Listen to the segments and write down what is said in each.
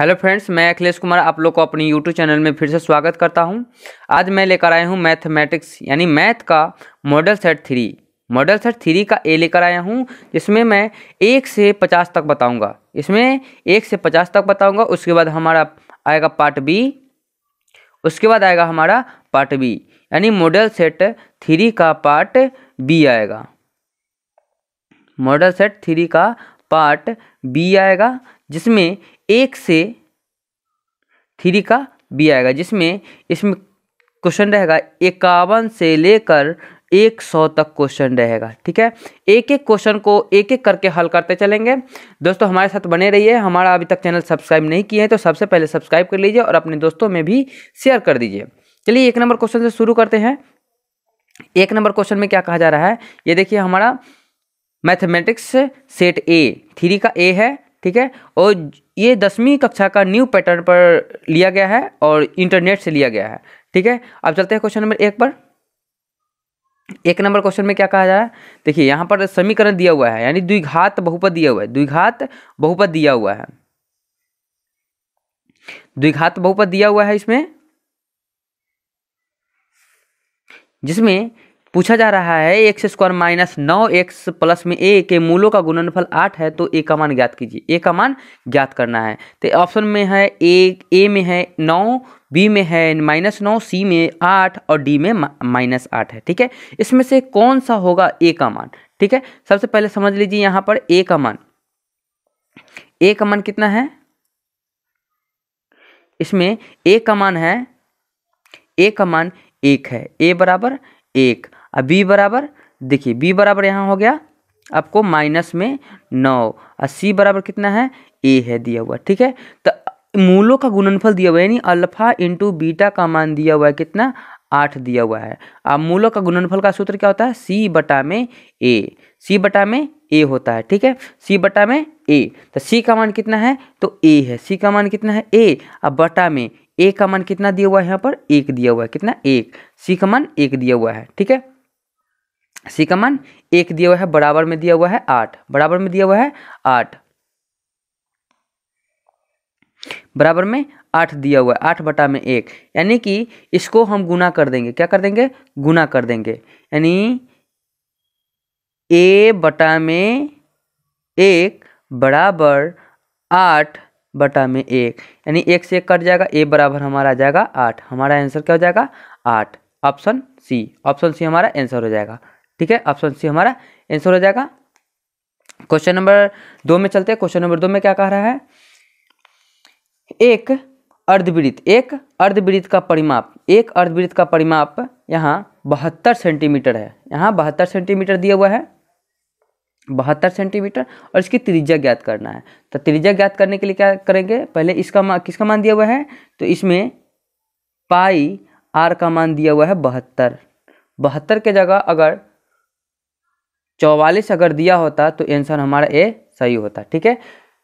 Hello friends, मैं अखिलेश कुमार आप लोग को अपनी यूट्यूब चैनल में फिर से स्वागत करता हूं। आज मैं लेकर आया हूं मैथमेटिक्स यानी मैथ का मॉडल सेट थ्री का ए लेकर आया हूं, जिसमें मैं 1 से 50 तक बताऊंगा। इसमें 1 से 50 तक बताऊंगा। उसके बाद हमारा आएगा पार्ट बी। यानी मॉडल सेट थ्री का पार्ट बी आएगा। मॉडल सेट थ्री का पार्ट बी आएगा, जिसमें 1 से 3 का बी आएगा, जिसमें इसमें क्वेश्चन रहेगा 51 से लेकर 100 तक क्वेश्चन रहेगा। ठीक है, एक एक क्वेश्चन को एक एक करके हल करते चलेंगे। दोस्तों हमारे साथ बने रहिए। हमारा अभी तक चैनल सब्सक्राइब नहीं किए हैं तो सबसे पहले सब्सक्राइब कर लीजिए और अपने दोस्तों में भी शेयर कर दीजिए। चलिए 1 नंबर क्वेश्चन से शुरू करते हैं। 1 नंबर क्वेश्चन में क्या कहा जा रहा है, ये देखिए, हमारा मैथमेटिक्स सेट ए थ्री का ए है। ठीक है, और ये 10वीं कक्षा का न्यू पैटर्न पर लिया गया है और इंटरनेट से लिया गया है। ठीक है, अब चलते हैं क्वेश्चन नंबर 1 पर। 1 नंबर क्वेश्चन में क्या कहा जा रहा है, देखिए यहाँ पर समीकरण दिया हुआ है, यानी द्विघात बहुपद दिया हुआ है। द्विघात बहुपद दिया हुआ है इसमें, जिसमें पूछा जा रहा है x² - 9x प्लस में a के मूलों का गुणनफल 8 है, तो a का मान ज्ञात कीजिए। a का मान ज्ञात करना है। तो ऑप्शन में है a में है 9, b में है -9, c में 8 और d में -8 है। ठीक है, इसमें से कौन सा होगा a का मान। ठीक है, सबसे पहले समझ लीजिए यहाँ पर a का मान कितना है। इसमें a का मान 1 है। a बराबर 1। अब b बराबर, देखिए b बराबर यहाँ हो गया आपको -9 और c बराबर कितना है, a है दिया हुआ। ठीक है, तो मूलों का गुणनफल दिया हुआ है, यानी अल्फा इंटू बीटा का मान दिया हुआ है कितना, 8 दिया हुआ है। अब मूलों का गुणनफल का सूत्र क्या होता है, c बटा में a होता है। ठीक है, c बटा में a, तो c का मान कितना है, तो a है। c का मान कितना है, a। अब बटा में a का मान कितना दिया हुआ है, यहाँ पर 1 दिया हुआ है। कितना, 1। c का मान 1 दिया हुआ है। ठीक है, c का मान 1 दिया हुआ है, बराबर में दिया हुआ है 8। बराबर में 8 दिया हुआ है, 8 बटा में 1, यानी कि इसको हम गुना कर देंगे। क्या कर देंगे, गुना कर देंगे, यानी a बटा में 1 बराबर 8 बटा में 1, यानी 1 से 1 कट जाएगा, a बराबर हमारा आ जाएगा 8। हमारा आंसर क्या हो जाएगा, 8। ऑप्शन सी हमारा आंसर हो जाएगा। ठीक है, ऑप्शन सी हमारा आंसर हो जाएगा। क्वेश्चन नंबर 2 में चलते हैं। क्वेश्चन नंबर 2 में क्या कह रहा है, एक अर्धवृत्त का परिमाप यहाँ 72 सेंटीमीटर है। यहाँ 72 सेंटीमीटर दिया हुआ है, 72 सेंटीमीटर, और इसकी त्रिज्या ज्ञात करना है। तो त्रिज्या ज्ञात करने के लिए क्या करेंगे, पहले इसका किसका मान दिया हुआ है, तो इसमें पाई आर का मान दिया हुआ है 72 के जगह अगर 44 अगर दिया होता तो आंसर हमारा ए सही होता। ठीक है,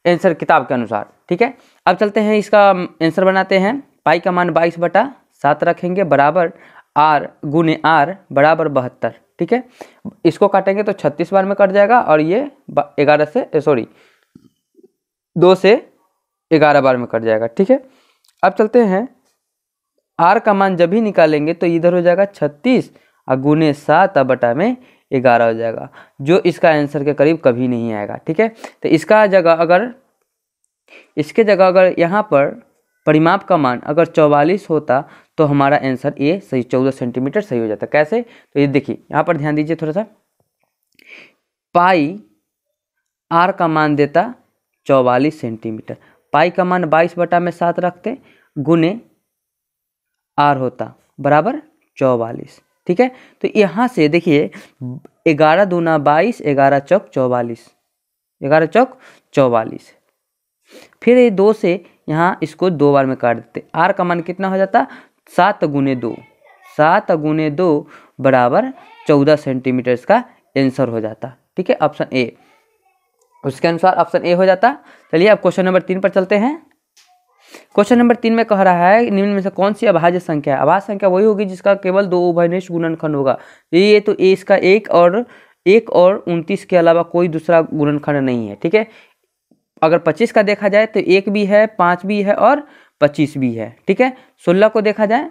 आंसर किताब के अनुसार। ठीक है, अब चलते हैं, इसका आंसर बनाते हैं। पाई का मान 22/7 रखेंगे, बराबर आर गुने आर बराबर 72। ठीक है, इसको काटेंगे तो 36 बार में कट जाएगा, और ये 2 से 11 बार में कट जाएगा। ठीक है, अब चलते हैं, आर का मान जब भी निकालेंगे तो इधर हो जाएगा 36 और गुने 7 बटा में 11 हो जाएगा, जो इसका आंसर के करीब कभी नहीं आएगा। ठीक है, तो इसके जगह अगर यहाँ पर परिमाप का मान अगर 44 होता तो हमारा आंसर ए सही 14 सेंटीमीटर सही हो जाता। कैसे, तो ये देखिए, यहाँ पर ध्यान दीजिए थोड़ा सा। पाई आर का मान देता 44 सेंटीमीटर, पाई का मान 22/7 रखते, गुने आर होता बराबर 44। ठीक है, तो यहाँ से देखिए 11 दूना 22, 11 चौक 44, 11 चौक 44। फिर ये 2 से यहाँ इसको 2 बार में काट देते, आर का मान कितना हो जाता, 7 गुने 2 बराबर 14 सेंटीमीटर इसका आंसर हो जाता। ठीक है, ऑप्शन ए, उसके अनुसार ऑप्शन ए हो जाता। चलिए अब क्वेश्चन नंबर 3 पर चलते हैं। क्वेश्चन नंबर 3 में कह रहा है, निम्न में से कौन सी अभाज्य संख्या है। अभाज्य संख्या वही होगी जिसका केवल 2 उभयनिष्ठ गुणनखंड होगा। ये तो ए इसका 1 और 29 के अलावा कोई दूसरा गुणनखंड नहीं है। ठीक है, अगर 25 का देखा जाए तो 1 भी है, 5 भी है और 25 भी है। ठीक है, 16 को देखा जाए,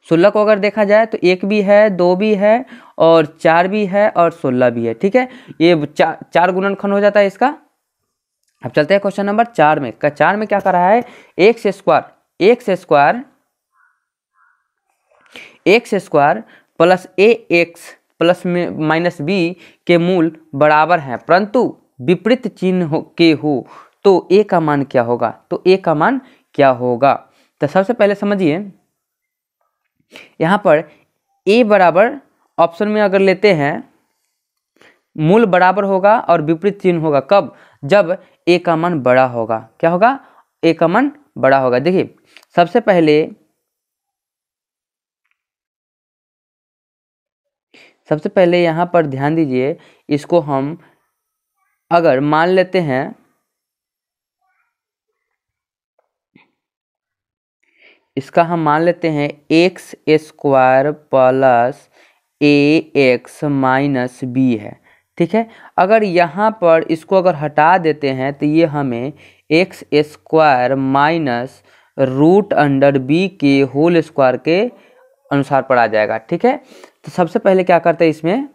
16 को अगर देखा जाए तो 1 भी है, 2 भी है और 4 भी है और 16 भी है। ठीक है, ये चार गुणनखंड हो जाता है इसका। अब चलते हैं क्वेश्चन नंबर 4 में। 4 में क्या कर रहा है, एक्स स्क्वायर प्लस ए एक्स प्लस में माइनस बी के मूल बराबर हैं परंतु विपरीत चिन्ह के हो तो ए का मान क्या होगा। तो ए का मान क्या होगा, तो सबसे पहले समझिए, यहाँ पर ए बराबर ऑप्शन में अगर लेते हैं मूल बराबर होगा और विपरीत चिन्ह होगा। कब, जब ए का मान बड़ा होगा। क्या होगा, ए का मान बड़ा होगा। देखिए सबसे पहले यहाँ पर ध्यान दीजिए, इसको हम अगर मान लेते हैं, इसका हम मान लेते हैं एक्स स्क्वायर प्लस ए एक्स माइनस बी है। ठीक है, अगर यहाँ पर इसको अगर हटा देते हैं तो ये हमें x square minus root under b के होल स्क्वायर के अनुसार पढ़ा जाएगा। ठीक है, तो सबसे पहले क्या करते हैं इसमें,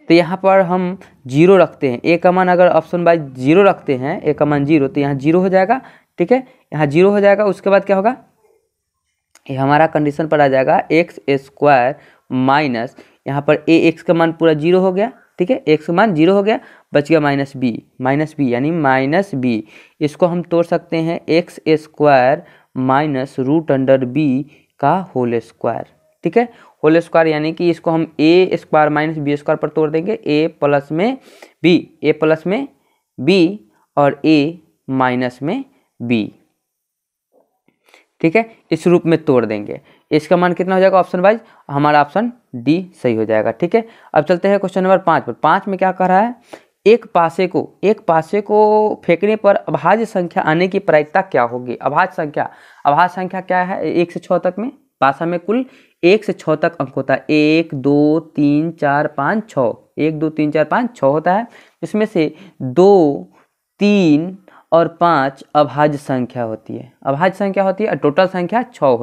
तो यहाँ पर हम जीरो रखते हैं। ए का मान अगर ऑप्शन बाय जीरो रखते हैं, ए का मान जीरो, तो यहाँ जीरो हो जाएगा। ठीक है, यहाँ जीरो हो जाएगा। उसके बाद क्या होगा, ये हमारा कंडीशन पर आ जाएगा एक्स स्क्वायर माइनस, यहाँ पर ए एक्स का मान पूरा जीरो हो गया। ठीक है, एक्स का मान जीरो हो गया, बच गया माइनस बी यानी माइनस बी। इसको हम तोड़ सकते हैं x square minus root under b का होल स्क्वायर। ठीक है, होल स्क्वायर यानी कि इसको हम a square minus b square पर तोड़ देंगे, ए प्लस में बी और ए माइनस में बी। ठीक है, इस रूप में तोड़ देंगे। इसका मान कितना हो जाएगा, ऑप्शन वाइज हमारा ऑप्शन डी सही हो जाएगा। ठीक है, अब चलते हैं क्वेश्चन नंबर 5 पर। 5 में क्या कर रहा है, एक पासे को फेंकने पर अभाज्य संख्या आने की प्रायिकता क्या होगी। अभाज्य संख्या क्या है, 1 से 6 तक में पासा में कुल 1 से 6 तक अंक होता है। 1 2 3 4 5 6, 1 2 3 4 5 6 होता है। इसमें से 2 3 और 5 अभाज्य संख्या होती है। और टोटल संख्या 6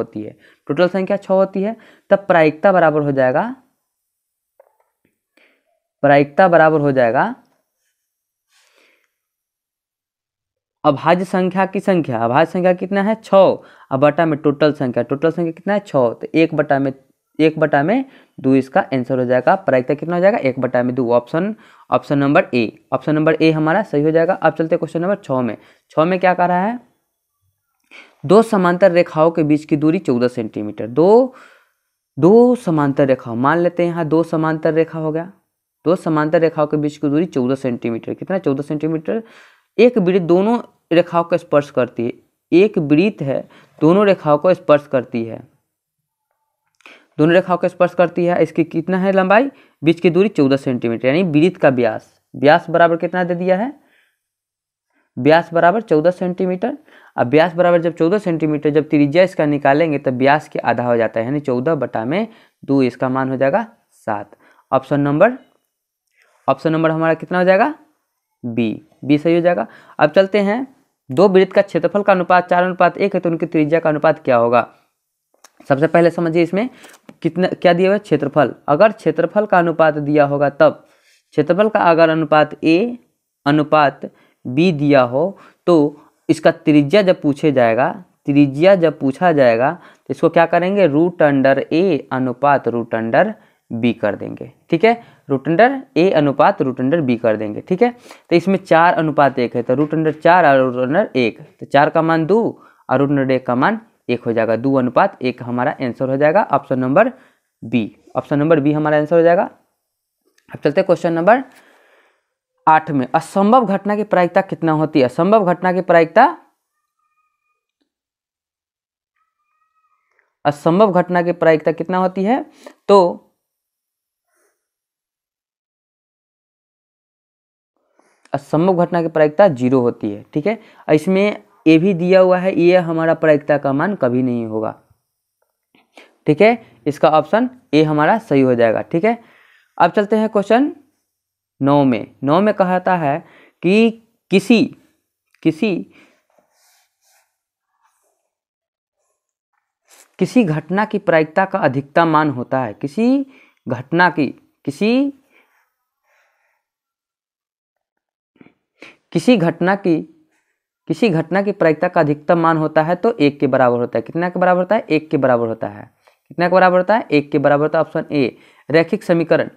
होती है। तब प्रायिकता बराबर हो जाएगा अभाज्य संख्या की संख्या। अभाज्य संख्या कितना है, 6, अब बटा में टोटल संख्या कितना है 6, तो 1 बटा में 2 इसका आंसर हो जाएगा। प्रायिकता कितना हो जाएगा, 1/2। ऑप्शन नंबर ए हमारा सही हो जाएगा। अब चलते क्वेश्चन नंबर 6 में। 6 में क्या कर रहा है, दो समांतर रेखाओं के बीच की दूरी 14 सेंटीमीटर। दो समांतर रेखाओं, मान लेते हैं यहाँ 2 समांतर रेखा हो गया। 2 समांतर रेखाओं के बीच की दूरी 14 सेंटीमीटर। कितना, 14 सेंटीमीटर। एक वृत्त दोनों रेखाओं को स्पर्श करती है। एक वृत्त है, दोनों रेखाओं को स्पर्श करती है। इसकी कितना है लंबाई, बीच की दूरी 14 सेंटीमीटर, यानी वृत्त का व्यास बराबर कितना दे दिया है, व्यास बराबर 14 सेंटीमीटर। अब व्यास बराबर जब 14 सेंटीमीटर, जब त्रिज्या इसका निकालेंगे तब व्यास के आधा हो जाता है, यानी 14/2। इसका मान हो जाएगा 7। ऑप्शन नंबर हमारा कितना हो जाएगा, बी सही हो जाएगा। अब चलते हैं, दो वृत्त का क्षेत्रफल का अनुपात 4:1 है तो उनकी त्रिज्या का अनुपात क्या होगा। सबसे पहले समझिए इसमें क्या दिया हुआ है, क्षेत्रफल। अगर क्षेत्रफल का अनुपात दिया होगा तब क्षेत्रफल का अगर अनुपात ए अनुपात बी दिया हो तो इसका त्रिज्या जब पूछा जाएगा तो इसको क्या करेंगे, रूट अंडर ए अनुपात रूट अंडर बी कर देंगे। ठीक है, रूट अंडर ए अनुपात रूट अंडर बी कर देंगे। ठीक है, तो इसमें 4:1 है तो रूट अंडर 4 और रूट अंडर 1, तो 4 का मान 2 और रूट अंडर 1 का मान 1 हो जाएगा। 2:1 हमारा आंसर हो जाएगा। ऑप्शन नंबर बी हमारा आंसर हो जाएगा। अब चलते हैं क्वेश्चन नंबर 8 में। असंभव घटना की प्रायिकता कितना होती है। असंभव घटना की प्रायिकता कितना होती है, तो असंभव घटना की प्रायिकता 0 होती है। ठीक है, इसमें ए भी दिया हुआ है, ये हमारा प्रायिकता का मान कभी नहीं होगा। ठीक है, इसका ऑप्शन ए हमारा सही हो जाएगा। ठीक है, अब चलते हैं क्वेश्चन 9 में कहता है कि किसी घटना की प्रायिकता का अधिकतम मान होता है। किसी घटना की प्रायिकता का अधिकतम मान होता है तो 1 के बराबर होता है। कितना के बराबर होता है? 1 के बराबर होता है। कितना के बराबर होता है? 1 के बराबर होता है। Option A. रैखिक समीकरण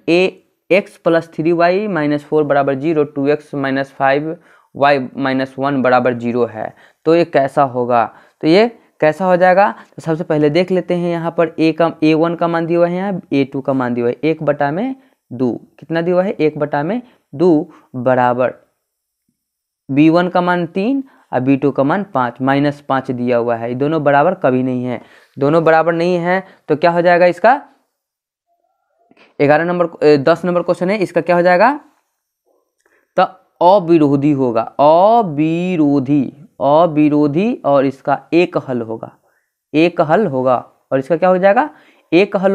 ए x + 3y - 4 = 0, 2x - 5y - 1 = 0 है। तो ये कैसा होगा? तो ये कैसा हो जाएगा? तो सबसे पहले देख लेते हैं। यहाँ पर a1 का मान दिया हुआ है, यहाँ a2 का मान दिया हुआ है। 1/2 कितना दिया हुआ है? 1/2 बराबर b1 का मान 3 और b2 का मान 5 -5 दिया हुआ है। ये दोनों बराबर कभी नहीं है। दोनों बराबर नहीं है तो क्या हो जाएगा इसका? 10 नंबर क्वेश्चन है, इसका क्या हो जाएगा? तो अविरोधी होगा। अविरोधी और इसका एक हल होगा। और इसका क्या हो जाएगा? एक हल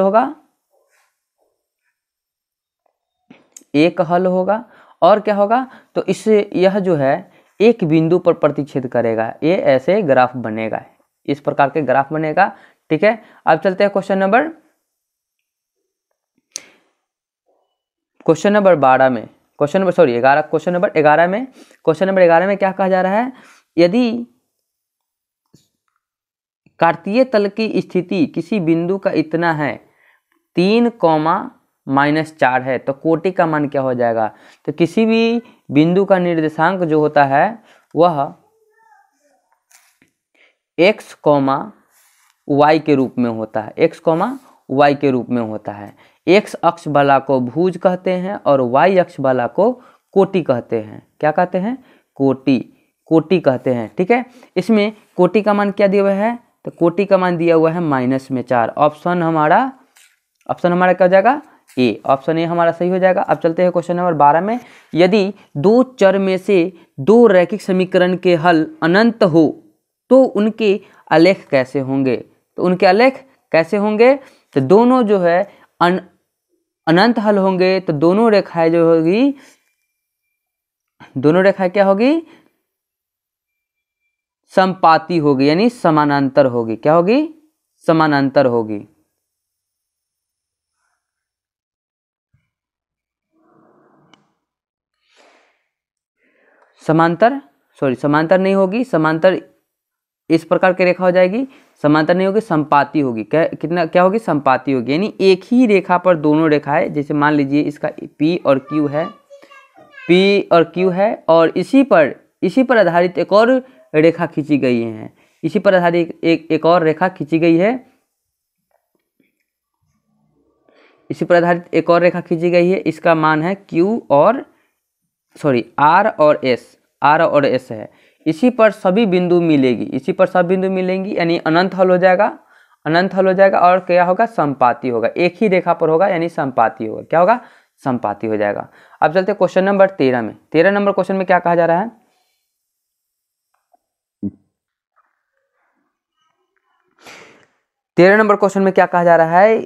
होगा। और क्या होगा? तो इससे यह जो है एक बिंदु पर प्रतिच्छेद करेगा। ये ऐसे ग्राफ बनेगा, इस प्रकार के ग्राफ बनेगा। ठीक है, अब चलते हैं क्वेश्चन नंबर 12 में। क्वेश्चन नंबर 11 में क्या कहा जा रहा है? यदि कार्तीय तल की स्थिति किसी बिंदु का इतना है 3, -4 है तो कोटि का मान क्या हो जाएगा? तो किसी भी बिंदु का निर्देशांक जो होता है वह x, y के रूप में होता है। x अक्ष वाला को भुज कहते हैं और y अक्ष वाला को कोटि कहते हैं। क्या कहते हैं? कोटि कहते हैं। ठीक है, इसमें कोटि का मान क्या दिया हुआ है? तो कोटि का मान दिया हुआ है -4। ऑप्शन हमारा क्या हो जाएगा? ए। ऑप्शन ए हमारा सही हो जाएगा। अब चलते हैं क्वेश्चन नंबर 12 में। यदि 2 चर में से 2 रैखिक समीकरण के हल अनंत हो तो उनके आलेख कैसे होंगे? तो दोनों जो है अनंत हल होंगे तो दोनों रेखाएं क्या होगी? समपाती होगी, यानी समानांतर होगी। क्या होगी? समानांतर होगी। समांतर नहीं होगी। समांतर इस प्रकार की रेखा हो जाएगी। समांतर नहीं होगी, संपाती होगी। क्या होगी? संपाती होगी, यानी एक ही रेखा पर दोनों रेखाएं, जैसे मान लीजिए इसका P और Q है और इसी पर आधारित एक और रेखा खींची गई है। इसी पर आधारित एक और रेखा खींची गई है। इसका मान है R और S है। इसी पर सभी बिंदु मिलेंगी, यानी अनंत हल हो जाएगा। और क्या होगा? संपाती होगा। एक ही रेखा पर होगा यानी संपाती होगा। क्या होगा? संपाती हो जाएगा। अब चलते हैं क्वेश्चन नंबर 13 में। 13 नंबर क्वेश्चन में क्या कहा जा रहा है? 13 नंबर क्वेश्चन में क्या कहा जा रहा है?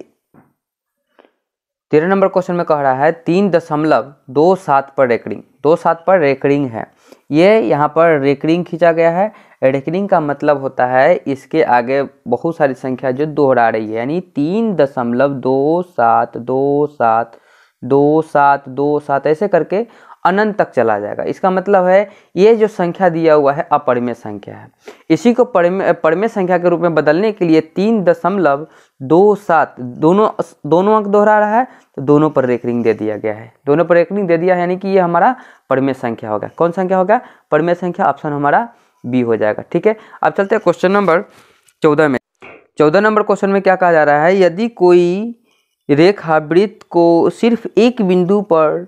13 नंबर क्वेश्चन में कह रहा है 3.27 पर रेकरिंग है। ये यहाँ पर रेकरिंग खींचा गया है। रेकरिंग का मतलब होता है इसके आगे बहुत सारी संख्या जो दोहरा रही है, यानी 3.272727 ऐसे करके अनंत तक चला जाएगा। इसका मतलब है ये जो संख्या दिया हुआ है अपरिमेय संख्या है। इसी को परिमेय संख्या के रूप में बदलने के लिए 3.27 दोनों अंक दोहरा रहा है तो दोनों पर रेकरिंग दे दिया गया है। यानी कि ये हमारा परिमेय संख्या होगा। कौन संख्या होगा? परिमेय संख्या। ऑप्शन हमारा बी हो जाएगा। ठीक है, अब चलते हैं क्वेश्चन नंबर 14 में। 14 नंबर क्वेश्चन में क्या कहा जा रहा है? यदि कोई रेखा वृत्त को सिर्फ एक बिंदु पर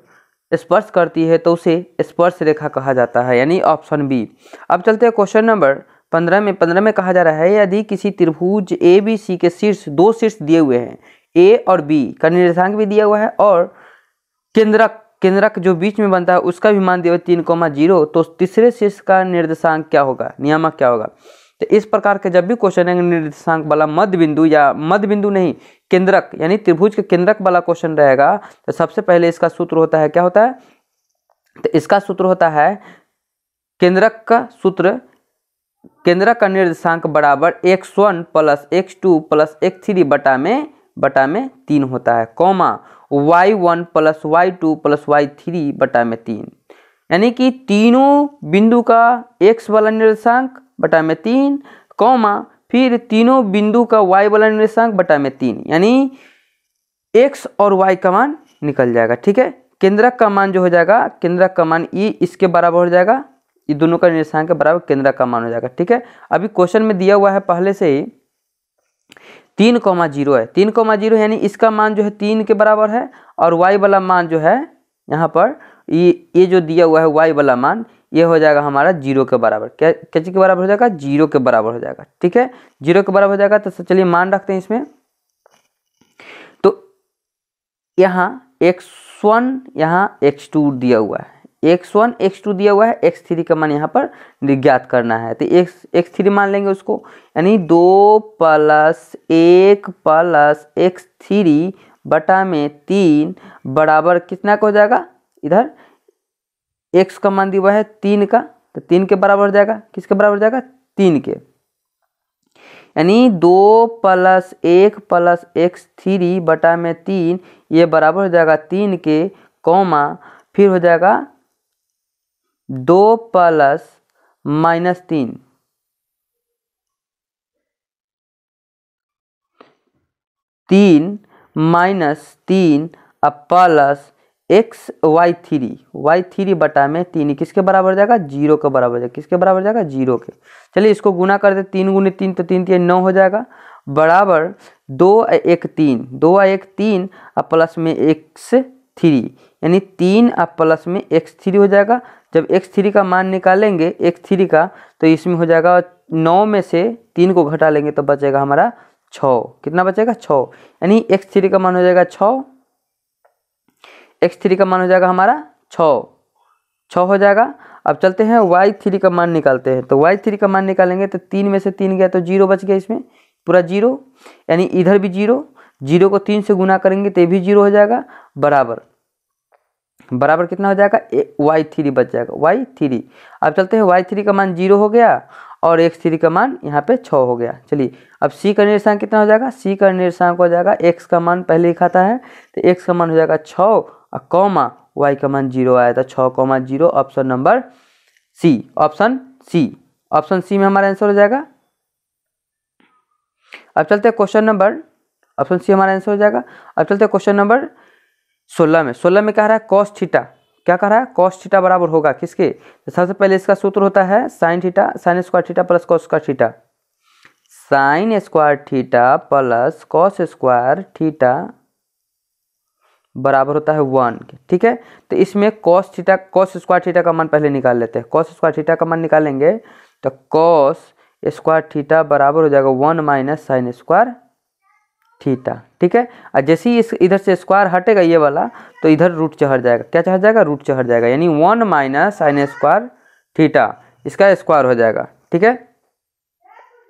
स्पर्श करती है तो उसे स्पर्श रेखा कहा जाता है, यानी ऑप्शन बी। अब चलते हैं क्वेश्चन नंबर 15 में। 15 में कहा जा रहा है यदि किसी त्रिभुज ABC के दो शीर्ष दिए हुए हैं, A और B का निर्देशांक भी दिया हुआ है और केंद्रक जो बीच में बनता है उसका भी मान दिया 3,0, तो तीसरे शीर्ष का निर्देशांक क्या होगा, नियामक क्या होगा। तो इस प्रकार के जब भी क्वेश्चन है निर्देशांक वाला मध्य बिंदु या मध्य बिंदु नहीं केंद्रक यानी त्रिभुज के केंद्रक वाला क्वेश्चन रहेगा, तो सबसे पहले इसका सूत्र होता है, क्या होता है, तो इसका सूत्र होता है केंद्रक का सूत्र, केंद्रक का निर्देशांक बराबर x1 plus x2 plus x3 बटा में 3 होता है, comma y1 plus y2 plus y3 बटा में 3, यानी कि तीनों बिंदु का x वाला निर्देशांक बटा में 3, कॉमा फिर तीनों बिंदु का y वाला निर्देशांक बटा में 3, यानी x और y का मान निकल जाएगा। ठीक है, केंद्रक का मान जो हो जाएगा, केंद्रक का मान ये इसके बराबर हो जाएगा, ये दोनों का निर्देशांक के बराबर केंद्रक का मान हो जाएगा। ठीक है, अभी क्वेश्चन में दिया हुआ है पहले से ही 3,0 है, 3,0 यानी इसका मान जो है 3 के बराबर है, और y वाला मान जो है यहाँ पर ये जो दिया हुआ है y वाला मान ये हो जाएगा हमारा 0 के बराबर, क्या के बराबर हो जाएगा, 0 के बराबर हो जाएगा। ठीक है, 0 के बराबर हो जाएगा, तो चलिए मान रखते हैं इसमें। तो यहाँ x1 यहाँ x2 दिया हुआ है, x1 x2 दिया हुआ है, x3 का मान यहाँ पर ज्ञात करना है, तो x3 मान लेंगे उसको, यानी 2 प्लस 1 प्लस x3 बटा में 3 बराबर कितना का हो जाएगा, इधर x का मान दिया हुआ है 3 का, तो 3 के बराबर हो जाएगा, किसके बराबर हो जाएगा, 3 के, यानी 2 प्लस 1 प्लस x3 बटा में 3 ये बराबर हो जाएगा 3 के, कॉमा फिर हो जाएगा 2 प्लस माइनस 3, 3 माइनस 3 अब प्लस y3 बटा में 3 किसके बराबर हो जाएगा, 0 के बराबर हो जाएगा, किसके बराबर हो जाएगा, 0 के। चलिए इसको गुना कर दे, 3 गुने 3 तो 3 3 9 हो जाएगा, बराबर 2 1 3 अब प्लस में x3 यानी 3 अब प्लस में x3 हो जाएगा। जब x3 का मान निकालेंगे x3 का, तो इसमें हो जाएगा 9 में से 3 को घटा लेंगे तो बचेगा हमारा 6, कितना बचेगा, 6, यानी x3 का मान हो जाएगा 6, x3 का मान हो जाएगा हमारा 6 हो जाएगा। अब चलते हैं y3 का मान निकालते हैं, तो y3 का मान निकालेंगे तो 3 में से 3 गया तो 0 बच गया, इसमें पूरा 0, यानी इधर भी 0 को 3 से गुना करेंगे तो ये भी 0 हो जाएगा, बराबर कितना हो जाएगा, y3 बच जाएगा, y3। अब चलते हैं y3 का मान 0 हो गया और x3 का मान यहाँ पे 6 हो गया। चलिए अब c का निर्देशांक कितना हो जाएगा, c का निर्देशांक हो जाएगा, x का मान पहले लिखा था है तो x का मान हो जाएगा 6 और कॉमा y का मान 0 आया था, 6,0, option number C, option C में हमारा आंसर हो जाएगा। अब चलते हैं क्वेश्चन नंबर, ऑप्शन सी हमारा आंसर हो जाएगा। अब चलते हैं क्वेश्चन नंबर 16 में कह रहा है कॉस थीटा, क्या कह रहा है, कॉस थीटा बराबर होगा किसके, तो सबसे पहले इसका सूत्र होता है sine square theta plus cos square theta, sine square theta plus cos square theta बराबर होता है 1 के। ठीक है, तो इसमें कॉस स्क्वायर थीटा का मान पहले निकाल लेते हैं, कॉस स्क्वायर थीटा का मान निकालेंगे तो कॉस स्क्वायर थीटा बराबर हो जाएगा 1 माइनस साइन स्क्वायर थीटा। ठीक है, और जैसे ही इधर से स्क्वायर हटेगा ये वाला तो इधर रूट चढ़ जाएगा, क्या चढ़ जाएगा, रूट चढ़ जाएगा, यानी 1 माइनस साइन स्क्वायर थीटा इसका स्क्वायर हो जाएगा। ठीक है,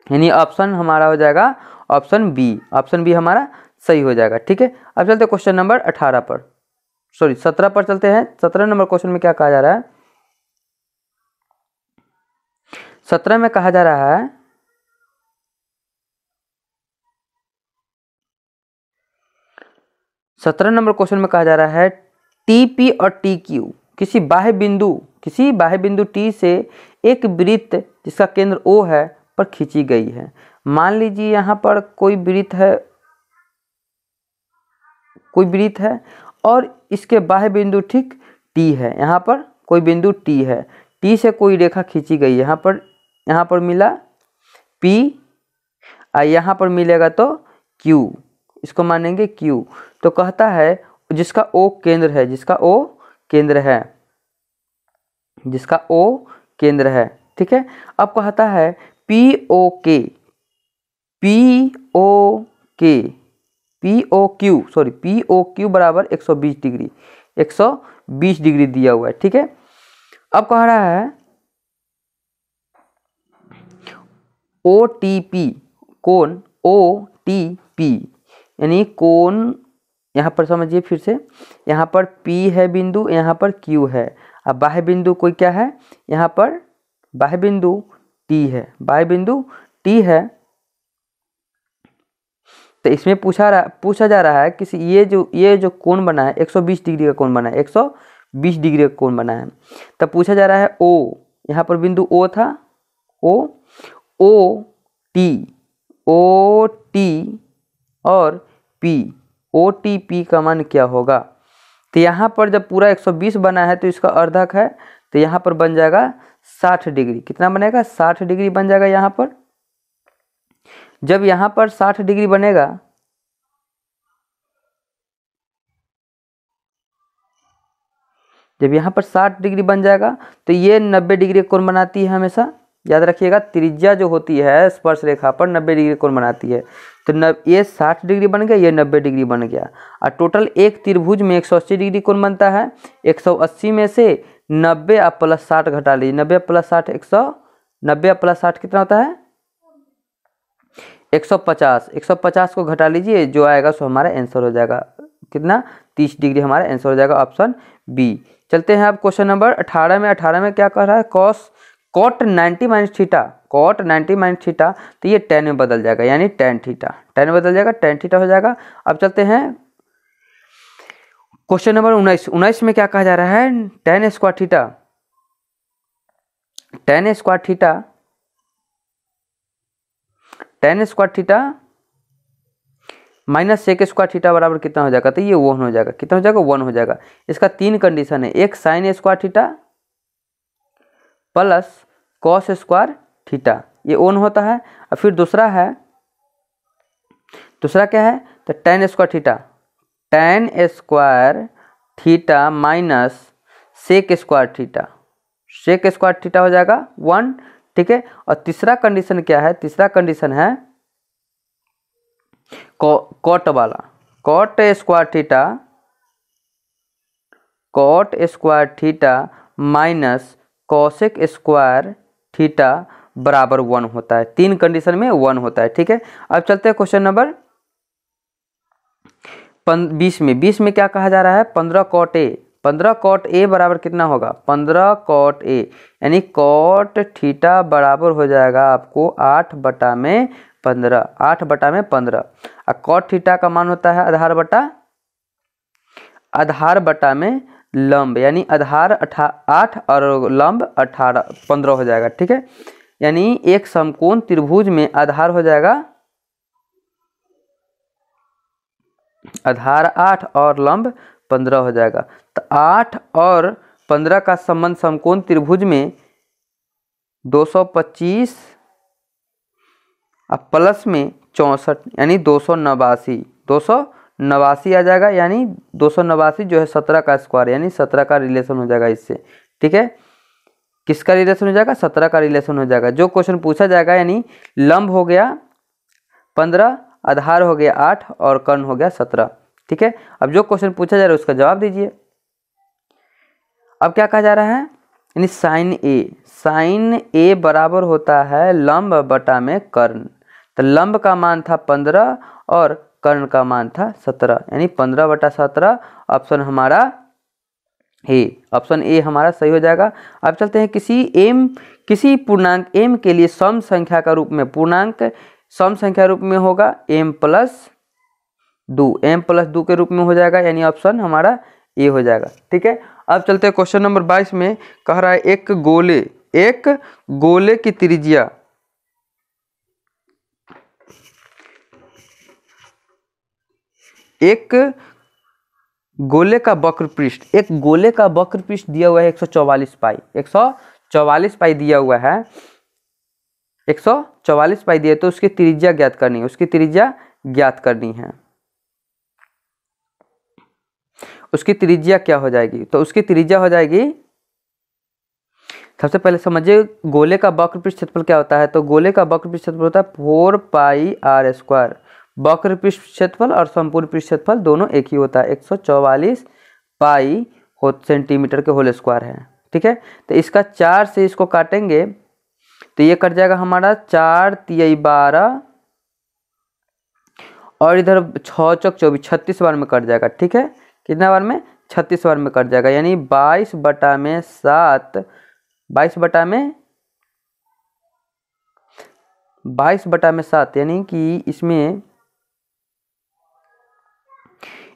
यानी ऑप्शन हमारा हो जाएगा ऑप्शन बी हमारा सही हो जाएगा। ठीक है, अब चलते क्वेश्चन नंबर 17 पर चलते हैं। 17 नंबर क्वेश्चन में क्या कहा जा रहा है, 17 में कहा जा रहा है 17 नंबर क्वेश्चन में कहा जा रहा है TP और TQ किसी बाह्य बिंदु T से एक वृत्त जिसका केंद्र O है पर खींची गई है। मान लीजिए यहाँ पर कोई वृत्त है और इसके बाह्य बिंदु ठीक T है, यहाँ पर कोई बिंदु T है, T से कोई रेखा खींची गई, यहाँ पर मिला P और यहाँ पर मिलेगा तो Q, इसको मानेंगे Q। तो कहता है जिसका O केंद्र है, ठीक है। अब कहता है POQ बराबर 120 डिग्री, 120 डिग्री दिया हुआ है। ठीक है, अब कह रहा है OTP कोण, OTP यानी कोण, यहाँ पर समझिए फिर से, यहाँ पर P है बिंदु, यहाँ पर Q है। अब बाह्य बिंदु कोई क्या है, यहाँ पर बाह्य बिंदु T है, बाह्य बिंदु T है। तो इसमें पूछा जा रहा है किसी ये जो कोण बना है 120 डिग्री का कोण बना है, 120 डिग्री का कोण बना है। तब पूछा जा रहा है O, यहाँ पर बिंदु O था, OT और P, OTP का मान क्या होगा। तो यहाँ पर जब पूरा 120 बना है तो इसका अर्धक है, तो यहाँ पर बन जाएगा 60 डिग्री। कितना बनेगा, 60 डिग्री बन जाएगा यहाँ पर। जब यहाँ पर 60 डिग्री बनेगा, जब यहाँ पर 60 डिग्री बन जाएगा तो ये 90 डिग्री कोण बनाती है। हमेशा याद रखिएगा, त्रिज्या जो होती है स्पर्श रेखा पर 90 डिग्री कोण बनाती है। तो ये 60 डिग्री बन गया, ये 90 डिग्री बन गया, और टोटल एक त्रिभुज में 180 डिग्री कोण बनता है। 180 में से 90 आप प्लस 60 घटा लीजिए, 90 प्लस 60 190 प्लस 60 कितना होता है 150। 150 को घटा लीजिए, जो आएगा सो हमारा आंसर हो जाएगा कितना, 30 डिग्री हमारा आंसर हो जाएगा, ऑप्शन बी। चलते हैं अब क्वेश्चन नंबर 18 में। 18 में क्या कह रहा है, cot 90 minus theta, cot 90 minus theta, तो ये tan में बदल जाएगा, यानी tan थीटा, tan में बदल जाएगा, tan थीटा हो जाएगा। अब चलते हैं क्वेश्चन नंबर 19। 19 में क्या कहा जा रहा है, tan square theta, tan square theta, tan square theta minus sec square theta बराबर कितना हो जाएगा, तो ये 1 हो जाएगा। कितना हो जाएगा, 1 हो जाएगा। इसका 3 कंडीशन है, एक sine square theta plus cos square theta, ये 1 होता है। और फिर दूसरा क्या है, तो tan square theta, tan square theta minus sec square theta, sec square theta हो जाएगा 1। ठीक है, और तीसरा कंडीशन क्या है, तीसरा कंडीशन है कॉट वाला, cot square theta minus cosec square theta बराबर 1 होता है। 3 कंडीशन में 1 होता है। ठीक है, अब चलते हैं क्वेश्चन नंबर 20 में। 20 में क्या कहा जा रहा है, 15 कॉट ए, 15 कॉट ए बराबर कितना होगा, 15 कॉट ए, यानी कॉट थीटा बराबर हो जाएगा आपको 8/15, 8/15। और कॉट थीटा का मान होता है आधार बटा में लंब, यानी आधार 8 और लंब 15 हो जाएगा। ठीक है, यानी एक समकोण त्रिभुज में आधार हो जाएगा, आधार 8 और लंब 15 हो जाएगा। तो 8 और 15 का संबंध समकोण त्रिभुज में 225 अब प्लस में 64, यानी 289 आ जाएगा, यानी 289 जो है 17 का स्क्वायर, यानी 17 का रिलेशन हो जाएगा इससे। ठीक है, किसका रिलेशन हो जाएगा, 17 का रिलेशन हो जाएगा। जो क्वेश्चन पूछा जाएगा, यानी लंब हो गया 15, आधार हो गया 8 और कर्ण हो गया 17। ठीक है, अब जो क्वेश्चन पूछा जा रहा है उसका जवाब दीजिए। अब क्या कहा जा रहा है, यानी साइन ए बराबर होता है लंब बटा में कर्ण। तो लंब का मान था 15 और कर्ण का मान था 17, यानी 15/17 ऑप्शन हमारा ए, ऑप्शन ए हमारा सही हो जाएगा। अब चलते हैं किसी पूर्णांक m के लिए सम संख्या का रूप में, पूर्णांक सम संख्या रूप में होगा m+2 के रूप में हो जाएगा, यानी ऑप्शन हमारा ए हो जाएगा। ठीक है, अब चलते हैं क्वेश्चन नंबर 22 में। कह रहा है एक गोले की त्रिज्या, एक गोले का वक्र पृष्ठ दिया हुआ है 144 पाई, 144 पाई दिया हुआ है, 144 पाई दिया, तो उसकी त्रिज्या ज्ञात करनी है, उसकी त्रिज्या क्या हो जाएगी, तो उसकी त्रिज्या हो जाएगी, सबसे पहले समझिए गोले का वक्र पृष्ठ क्षेत्रफल क्या होता है। तो गोले का वक्र पृष्ठ क्षेत्रफल होता है 4πr²। वक्र पृष्ठ क्षेत्रफल और संपूर्ण पृष्ठ क्षेत्रफल दोनों एक ही होता है, 144 पाई हो सेंटीमीटर के होल स्क्वायर है। ठीक है, तो इसका 4 से इसको काटेंगे तो ये कट जाएगा हमारा 4 तियाई 12 और इधर 6 चौक 24, 36 बार में कट जाएगा। ठीक है, कितना बार में? 36 बार में कट जाएगा, यानी 22/7 22/7 यानी कि इसमें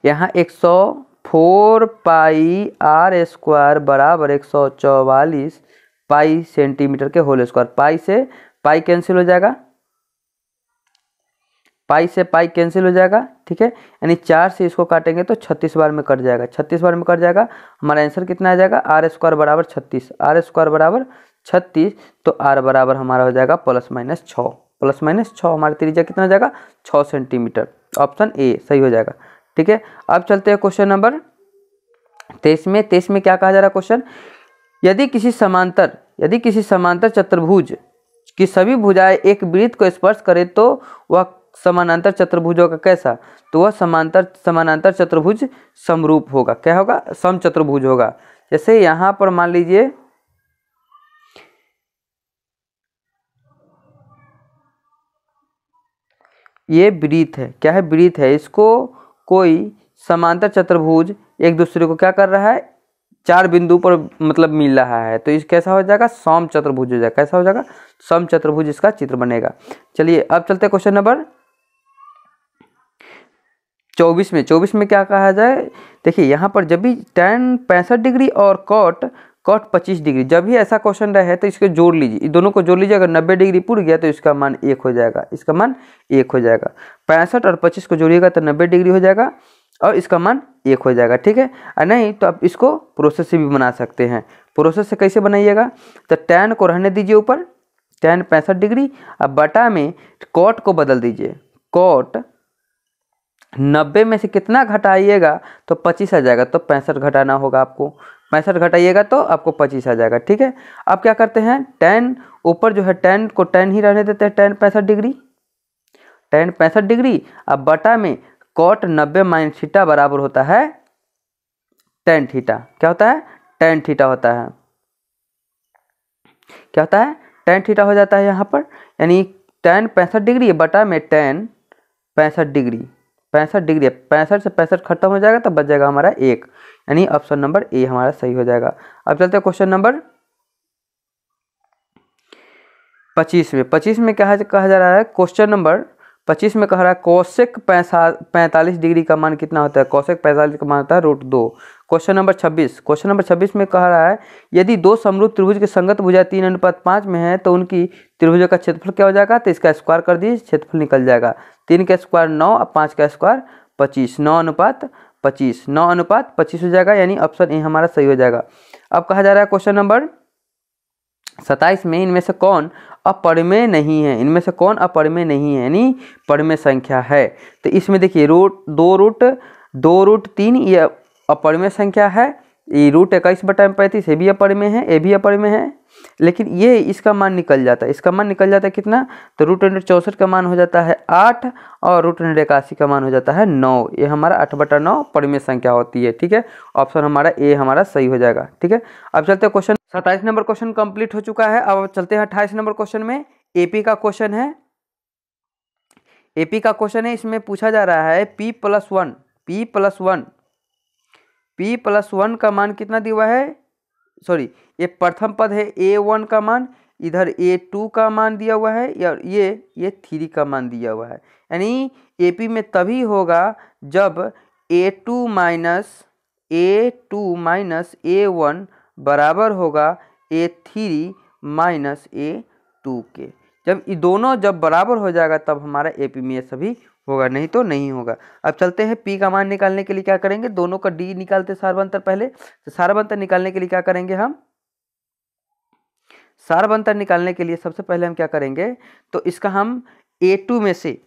यहाँ 104 पाई आर स्क्वायर बराबर 144 पाई सेंटीमीटर के होल स्क्वायर। पाई से पाई कैंसिल हो जाएगा, पाई से पाई कैंसिल हो जाएगा। ठीक है, यानी 4 से इसको काटेंगे तो 36 बार में कट जाएगा, 36 बार में कट जाएगा। हमारा आंसर कितना आ जाएगा? आर स्क्वायर बराबर 36, आर स्क्वायर बराबर 36, तो आर बराबर हमारा हो जाएगा +-6, +-6 हमारा त्रिज्या कितना हो जाएगा? 6 सेंटीमीटर। ऑप्शन ए सही हो जाएगा। ठीक है, अब चलते हैं क्वेश्चन नंबर 23 में। 23 में क्या कहा जा रहा है क्वेश्चन? यदि किसी समांतर चतुर्भुज की सभी भुजाएं एक वृत्त को स्पर्श करे तो वह समानांतर चतुर्भुज होगा कैसा? तो वह समानांतर चतुर्भुज समरूप होगा। क्या होगा? समचतुर्भुज होगा। जैसे यहां पर मान लीजिए ये वृत्त है। क्या है? वृत्त है। इसको कोई समांतर चतुर्भुज एक दूसरे को क्या कर रहा है? 4 बिंदु पर मतलब मिल रहा है, तो इस कैसा हो जाएगा? सम चतुर्भुज हो जाएगा। कैसा हो जाएगा? सम चतुर्भुज इसका चित्र बनेगा। चलिए अब चलते हैं क्वेश्चन नंबर 24 में। 24 में क्या कहा जाए? देखिए यहाँ पर जब भी tan 65 डिग्री और cot 25 डिग्री, जब भी ऐसा क्वेश्चन रहे तो इसको जोड़ लीजिए, दोनों को जोड़ लीजिए। अगर 90 डिग्री पूर गया तो इसका मान 1 हो जाएगा, इसका मान 1 हो जाएगा। 65 और 25 को जोड़िएगा तो 90 डिग्री हो जाएगा और इसका मान 1 हो जाएगा। ठीक है, और नहीं तो आप इसको प्रोसेस से भी बना सकते हैं। प्रोसेस से कैसे बनाइएगा? तो tan को रहने दीजिए ऊपर, tan 65 डिग्री, अब बटा में cot को बदल दीजिए। cot 90 में से कितना घटाइएगा तो 25 आ जाएगा, तो 65 घटाना होगा आपको। 65 घटाइएगा तो आपको 25 आ जाएगा। ठीक है, अब क्या करते हैं? tan ऊपर जो है tan को tan ही रहने देते हैं, tan 65 डिग्री, tan 65 डिग्री। अब बटा में cot 90 - थीटा बराबर होता है tan थीटा। क्या होता है? tan थीटा होता है। क्या होता है? tan थीटा हो जाता है यहाँ पर, यानी tan 65 डिग्री बटा में tan 65 डिग्री। 65 डिग्री, 65 से 65 खत्म हो जाएगा तब बच जाएगा हमारा 1, यानी ऑप्शन नंबर ए हमारा सही हो जाएगा। अब चलते हैं क्वेश्चन नंबर 25 में। 25 में क्या कहा जा रहा है? क्वेश्चन नंबर 25 में कह रहा है कोसेक 45 डिग्री का मान कितना होता है? कोसेक 45 का मान होता है √2। क्वेश्चन नंबर 26 में कह रहा है यदि दो समरूप त्रिभुज की संगत भुजा 3:5 में है तो उनकी त्रिभुजों का क्षेत्रफल क्या हो जाएगा? तो इसका स्क्वायर कर दीजिए, क्षेत्रफल निकल जाएगा। 3 का स्क्वायर 9 और 5 का स्क्वायर 25, 9:25, 9:25 हो जाएगा, यानी ऑप्शन ए हमारा सही हो जाएगा। अब कहा जा रहा है क्वेश्चन नंबर 27 में इनमें से कौन अपरिमेय नहीं है? इनमें से कौन अपरिमेय नहीं है, यानी परिमेय संख्या है? तो इसमें देखिए √2√3 ये अपरिमेय संख्या है। ये √21/35 ये भी अपरिमेय है, ये भी अपरिमेय है, लेकिन ये इसका मान निकल जाता है। इसका मान निकल जाता है कितना? तो √164 का मान हो जाता है 8 और √181 का मान हो जाता है 9। ये हमारा 8/9 परिमेय संख्या होती है। ठीक है, ऑप्शन हमारा ए हमारा सही हो जाएगा। ठीक है, अब चलते हैं क्वेश्चन 27 नंबर क्वेश्चन कंप्लीट हो चुका है। अब चलते हैं 28 नंबर क्वेश्चन में। एपी का क्वेश्चन है। एपी का क्वेश्चन है, इसमें पूछा जा रहा है p+1 का मान कितना दिया हुआ है? सॉरी, ये प्रथम पद है a1 का मान, इधर a2 का मान दिया हुआ है और ये 3 का मान दिया हुआ है। यानी एपी में तभी होगा जब a2 - a1 बराबर होगा a3 - a2 के। जब ये दोनों जब बराबर हो जाएगा तब हमारा एपी में ये सभी होगा, नहीं तो नहीं होगा। अब चलते हैं पी का मान निकालने के लिए क्या करेंगे? दोनों का डी निकालते सारबंतर पहले। तो सारबंतर निकालने के लिए क्या करेंगे हम? सारबंतर निकालने के लिए सबसे पहले हम क्या करेंगे? तो इसका हम a2 में से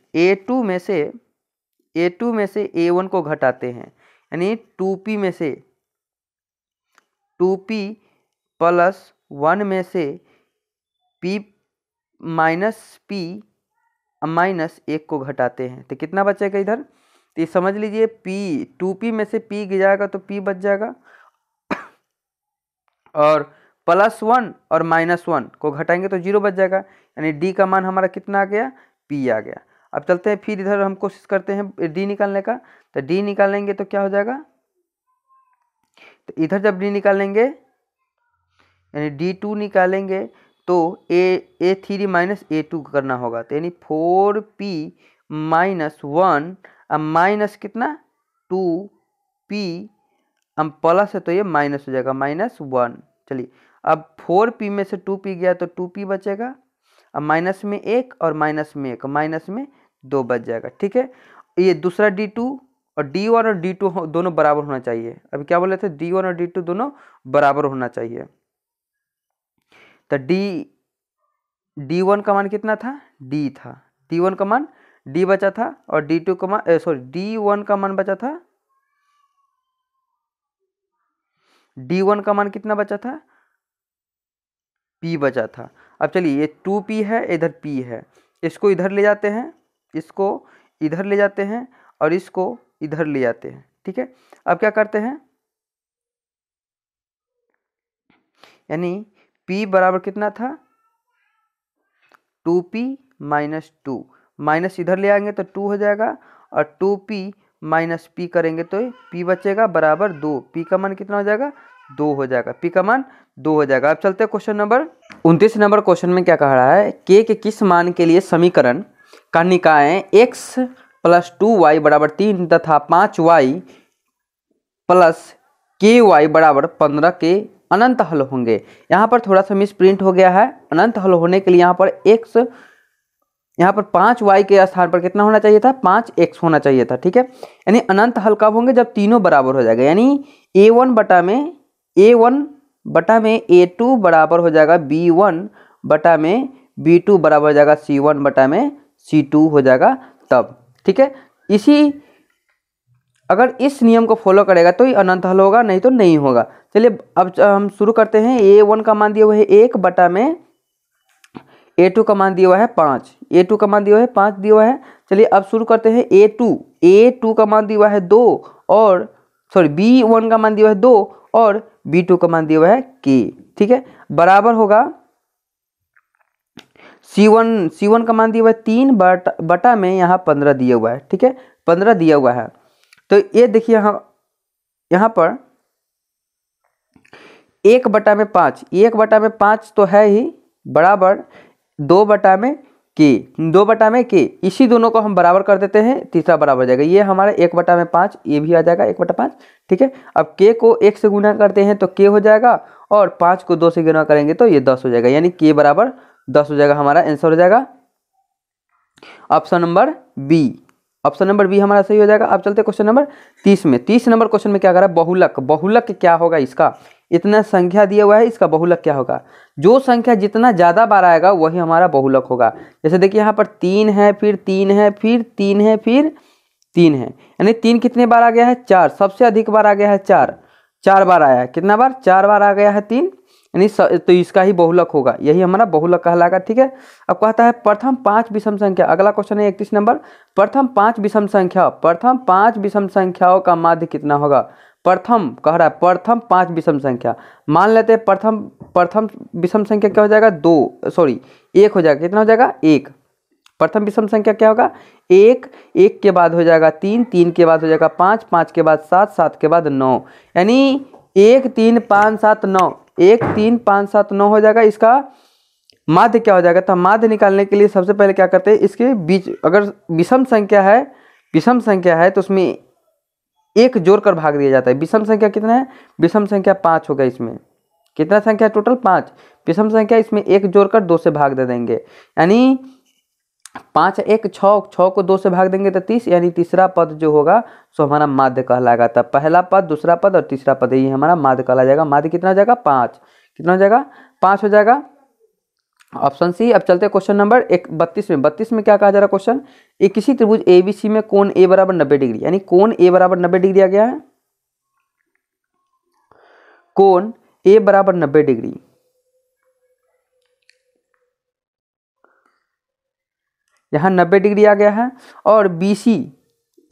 a1 को घटाते हैं, यानी 2p में से 2p + 1 में से p - 1 को घटाते हैं, तो कितना बचेगा इधर? तो ये समझ लीजिए P 2P में से P जाएगा तो P बच जाएगा, और +1 और -1 को घटाएंगे तो 0 बच जाएगा, यानी D का मान हमारा कितना आ गया, P आ गया। अब चलते हैं फिर इधर हम कोशिश करते हैं D निकालने का। तो D निकालेंगे तो क्या हो जाएगा, तो इधर जब D निकालेंगे यानी D2 निकालेंगे तो A3 माइनस A2 करना होगा, तो यानी 4P -1 अब माइनस कितना 2P, अब प्लस है तो ये माइनस हो जाएगा -1। चलिए अब 4P में से 2P गया तो 2P बचेगा, अब माइनस में 1 और माइनस में 1 माइनस में 2 बच जाएगा। ठीक है, ये दूसरा D2 और D1 और D2 दोनों बराबर होना चाहिए। अभी क्या बोले थे, D1 और D2 दोनों बराबर होना चाहिए। तो D1 का मान कितना था, D था, D1 का मान D बचा था, और D2 का मान D1 का मान बचा था, D1 का मान कितना बचा था, P बचा था। अब चलिए ये 2P है, इधर P है, इसको इधर ले जाते हैं, इसको इधर ले जाते हैं, और इसको इधर ले जाते हैं। ठीक है, अब क्या करते हैं, यानी P बराबर कितना था 2P -2, माइनस इधर ले आएंगे तो 2 हो जाएगा, और 2P -P करेंगे तो P बचेगा बराबर 2। P का मान कितना हो जाएगा, 2 हो जाएगा, P का मान 2 हो जाएगा। अब चलते हैं क्वेश्चन नंबर 29 नंबर क्वेश्चन में क्या कह रहा है, K के किस मान के लिए समीकरण का निकाय x + 2y = 3 तथा 5y + ky = 15 के अनंत हल होंगे। यहाँ पर थोड़ा सा मिस प्रिंट हो गया है, अनंत हल होने के लिए यहाँ पर x, यहाँ पर 5y के स्थान पर कितना होना चाहिए था, 5x होना चाहिए था। ठीक है, यानी अनंत हल कब होंगे, जब तीनों बराबर हो जाएगा, यानी a1 बटा में a2 बराबर हो जाएगा b1 बटा में b2 बराबर हो जाएगा c1 बटा में c2 हो जाएगा तब। ठीक है, अगर इस नियम को फॉलो करेगा तो ही अनंत हल होगा, नहीं तो नहीं होगा। चलिए अब हम शुरू करते हैं। a1 का मान दिया हुआ है 1 बटा में a2 का मान दिया हुआ है 5, a2 का मान दिया हुआ है 5 दिया हुआ है। चलिए अब शुरू करते हैं। a2 का मान दिया हुआ है 2, और b1 का मान दिया हुआ है 2, और b2 का मान दिया हुआ है k। ठीक है, बराबर होगा c1 का मान दिया हुआ है 3 बटा में यहाँ 15 दिया हुआ है। ठीक है, 15 दिया हुआ है, तो ये देखिए यहाँ पर 1 बटा में 5, 1 बटा में 5 तो है ही, बराबर 2 बटा में k, इसी दोनों को हम बराबर कर देते हैं, तीसरा बराबर हो जाएगा, ये हमारा 1 बटा में 5, ये भी आ जाएगा 1 बटा 5। ठीक है, अब k को 1 से गुना करते हैं तो k हो जाएगा, और 5 को 2 से गुना करेंगे तो ये 10 हो जाएगा, यानी k बराबर 10 हो जाएगा, हमारा आंसर हो जाएगा option number B. Option number B हमारा सही हो जाएगा। अब चलते क्वेश्चन नंबर 30 में। 30 नंबर क्वेश्चन में क्या कर रहा है, बहुलक क्या होगा इसका, इतना संख्या दिया हुआ है, इसका बहुलक क्या होगा। जो संख्या जितना ज़्यादा बार आएगा वही हमारा बहुलक होगा। जैसे देखिए यहाँ पर 3 है, फिर 3 है, फिर 3 है, फिर 3 है, यानी 3 कितने बार आ गया है, 4, सबसे अधिक बार आ गया है 4 बार आया है, कितना बार, 4 बार आ गया है 3, यानी तो इसका ही बहुलक होगा, यही हमारा बहुलक कहलाएगा। ठीक है, अब कहता है प्रथम 5 विषम संख्या, अगला क्वेश्चन है 31 नंबर, प्रथम 5 विषम संख्याओं का माध्य कितना होगा। प्रथम कह रहा है, प्रथम 5 विषम संख्या, मान लेते हैं प्रथम विषम संख्या क्या हो जाएगा, 1 हो जाएगा, कितना हो जाएगा, 1। प्रथम विषम संख्या क्या होगा, 1, 1 के बाद हो जाएगा 3, 3 के बाद हो जाएगा 5, 5 के बाद 7, 7 के बाद 9, यानी 1 3 5 7 9, 1 3 5 7 9 हो जाएगा। इसका माध्य क्या हो जाएगा, तो माध्य निकालने के लिए सबसे पहले क्या करते हैं, इसके बीच अगर विषम संख्या है तो उसमें 1 जोड़कर भाग दिया जाता है। विषम संख्या कितना है, विषम संख्या 5 होगा, इसमें कितना संख्या है, टोटल 5 विषम संख्या, इसमें 1 जोड़कर 2 से भाग दे देंगे, यानी 5 1 6 को 2 से भाग देंगे तो 30, यानी तीसरा पद जो होगा सो हमारा माध्य कहलाएगा। तब पहला पद, दूसरा पद और तीसरा पद, ये हमारा माध्य कहला जाएगा। माध्य कितना हो जाएगा, 5, कितना हो जाएगा, 5 हो जाएगा, ऑप्शन सी। अब चलते हैं क्वेश्चन नंबर 32 में क्या कहा जा रहा है क्वेश्चन, एक किसी त्रिभुज ABC में कोण A बराबर 90 डिग्री, यानी कोण A बराबर 90 डिग्री आ गया है, कोण A बराबर 90 डिग्री, यहाँ 90 डिग्री आ गया है, और BC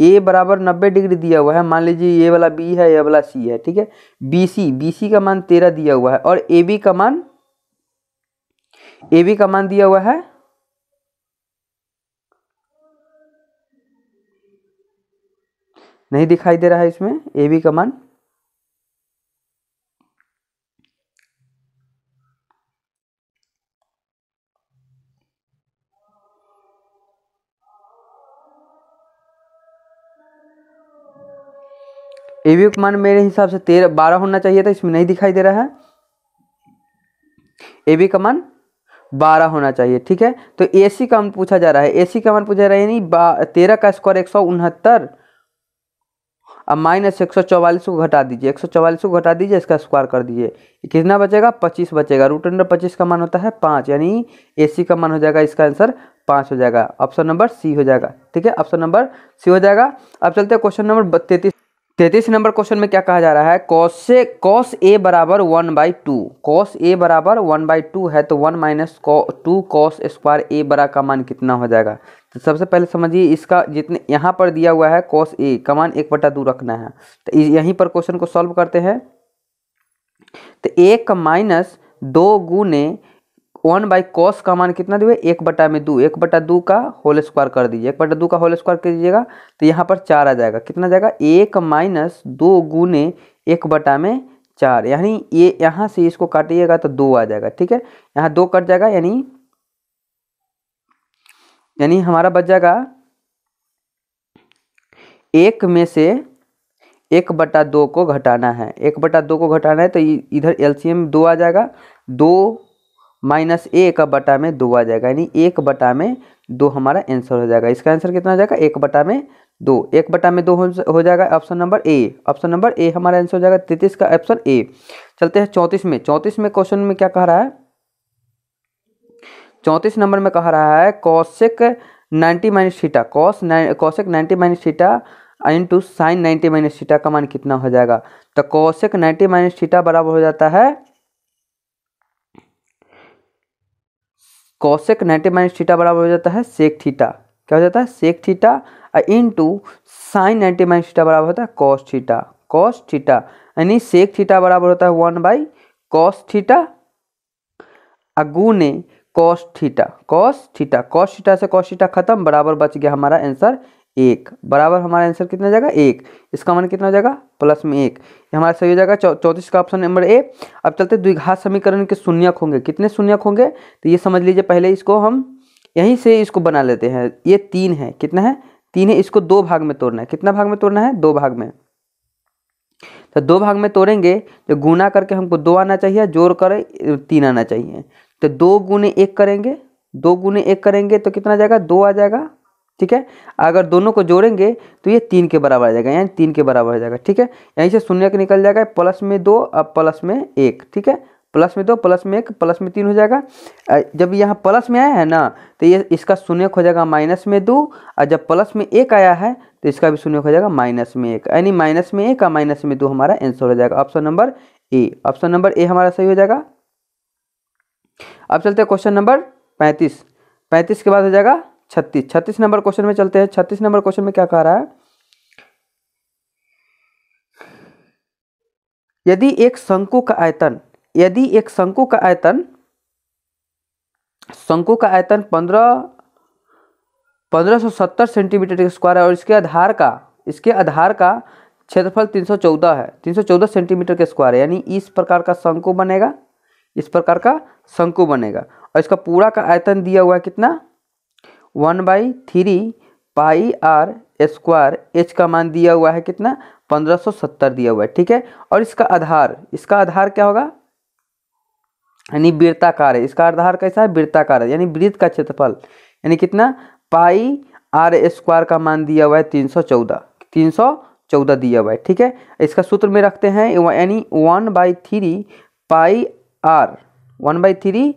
ए बराबर 90 डिग्री दिया हुआ है, मान लीजिए ये वाला बी है, ये वाला सी है, ठीक है। बीसी का मान 13 दिया हुआ है और ए बी का मान दिया हुआ है नहीं दिखाई दे रहा है इसमें ए बी का मान, ए बी का मान मेरे हिसाब से 12 होना चाहिए था, इसमें नहीं दिखाई दे रहा है। ए बी का मान 12 होना चाहिए, ठीक है। तो ए सी का मान पूछा जा रहा है, ए सी का मान पूछा जा रहा है, यानी 13 का स्क्वायर 169, अब माइनस 144 को घटा दीजिए, 144 को घटा दीजिए, इसका स्क्वायर कर दीजिए, कितना बचेगा 25 बचेगा। √25 का मान होता है 5, यानी ए सी का मान हो जाएगा, इसका आंसर 5 हो जाएगा, ऑप्शन नंबर सी हो जाएगा, ठीक है, ऑप्शन नंबर सी हो जाएगा। अब चलते हैं क्वेश्चन नंबर 33 नंबर क्वेश्चन में क्या कहा जा रहा है, cos ए बराबर 1/2, cos ए बराबर 1/2 है तो 1 - 2 cos स्क्वायर ए बरा का मान कितना हो जाएगा। तो सबसे पहले समझिए इसका, जितने यहाँ पर दिया हुआ है cos ए का मान 1/2 रखना है, तो यहीं पर क्वेश्चन को सॉल्व करते हैं। तो 1 - 2 गुने 1/cos का मान कितना दिए, 1/2, 1/2 का होल स्क्वायर कर दीजिए, 1/2 का होल स्क्वायर कीजिएगा तो यहाँ पर 4 आ जाएगा, कितना जाएगा 1 - 2 गुने 1/4, यानी ये यहाँ से इसको काटिएगा तो 2 आ जाएगा, ठीक है, यहाँ 2 कट जाएगा, यानी हमारा बच जाएगा 1 में से 1/2 को घटाना है, 1/2 को घटाना है तो इधर एलसीएम 2 आ जाएगा, 2 - 1/2 आ जाएगा, यानी 1/2 हमारा आंसर हो जाएगा। इसका आंसर कितना हो जाएगा 1/2, 1/2 हो जाएगा, ऑप्शन नंबर ए हमारा आंसर हो जाएगा 33 का ऑप्शन ए। चलते हैं 34 में क्वेश्चन में क्या कह रहा है, 34 नंबर में कह रहा है cosec 90 - theta, cosec 90 - theta into sine 90 - theta का मान कितना हो जाएगा। तो cosec 90 - थीटा बराबर हो जाता है, cosec 90 - थीटा बराबर हो जाता है सेक थीटा, क्या हो जाता है sec theta, into sine 90 - theta बराबर होता है cos थीटा, यानी सेक थीटा बराबर होता है 1/cos थीटा गुने cos थीटा से cos थीटा खत्म, बराबर बच गया हमारा आंसर 1, बराबर हमारा आंसर कितना हो जाएगा 1, इसका मान कितना हो जाएगा +1, ये हमारा सही हो जाएगा 34 का ऑप्शन नंबर ए। अब चलते द्विघात समीकरण के शून्यक होंगे, कितने शून्यक होंगे तो ये समझ लीजिए, पहले इसको हम यहीं से इसको बना लेते हैं, ये 3 है, कितना है 3 है, इसको 2 भाग में तोड़ना है, कितना भाग में तोड़ना है 2 भाग में, तो 2 भाग में तोड़ेंगे तो गुना करके हमको 2 आना चाहिए, जोड़ कर 3 आना चाहिए, तो 2 गुने 1 करेंगे, 2 गुने 1 करेंगे तो कितना जाएगा 2 आ जाएगा, ठीक है। अगर दोनों को जोड़ेंगे तो ये 3 के बराबर आ जाएगा, यानी 3 के बराबर हो जाएगा, ठीक है। यहीं से शून्य निकल जाएगा, +2 अब +1, ठीक है, +2 +1 +3 हो जाएगा। जब यहाँ प्लस में आया है ना तो ये इसका शून्य हो जाएगा -2, और जब +1 आया है तो इसका भी शून्य हो जाएगा -1, यानी -1 और -2 हमारा आंसर हो जाएगा, ऑप्शन नंबर ए हमारा सही हो जाएगा। अब चलते हैं क्वेश्चन नंबर 35 के बाद हो जाएगा 36 नंबर क्वेश्चन में चलते हैं। 36 नंबर क्वेश्चन में क्या कह रहा है, यदि एक शंकु का आयतन 1570 सेंटीमीटर के स्क्वायर है और इसके आधार का क्षेत्रफल 314 है, 314 सेंटीमीटर के स्क्वायर है, यानी इस प्रकार का शंकु बनेगा, और इसका पूरा का आयतन दिया हुआ है कितना 1/3 पाई r स्क्वायर, h का मान दिया हुआ है कितना 1570 दिया हुआ है, ठीक है। और इसका आधार क्या होगा, यानी वृत्ताकार है, इसका आधार कैसा है वृत्ताकार है, यानी वृत्त का क्षेत्रफल, यानी कितना पाई r स्क्वायर का मान दिया हुआ है 314 दिया हुआ है, ठीक है। इसका सूत्र में रखते हैं, यानी 1/3 पाई r 1/3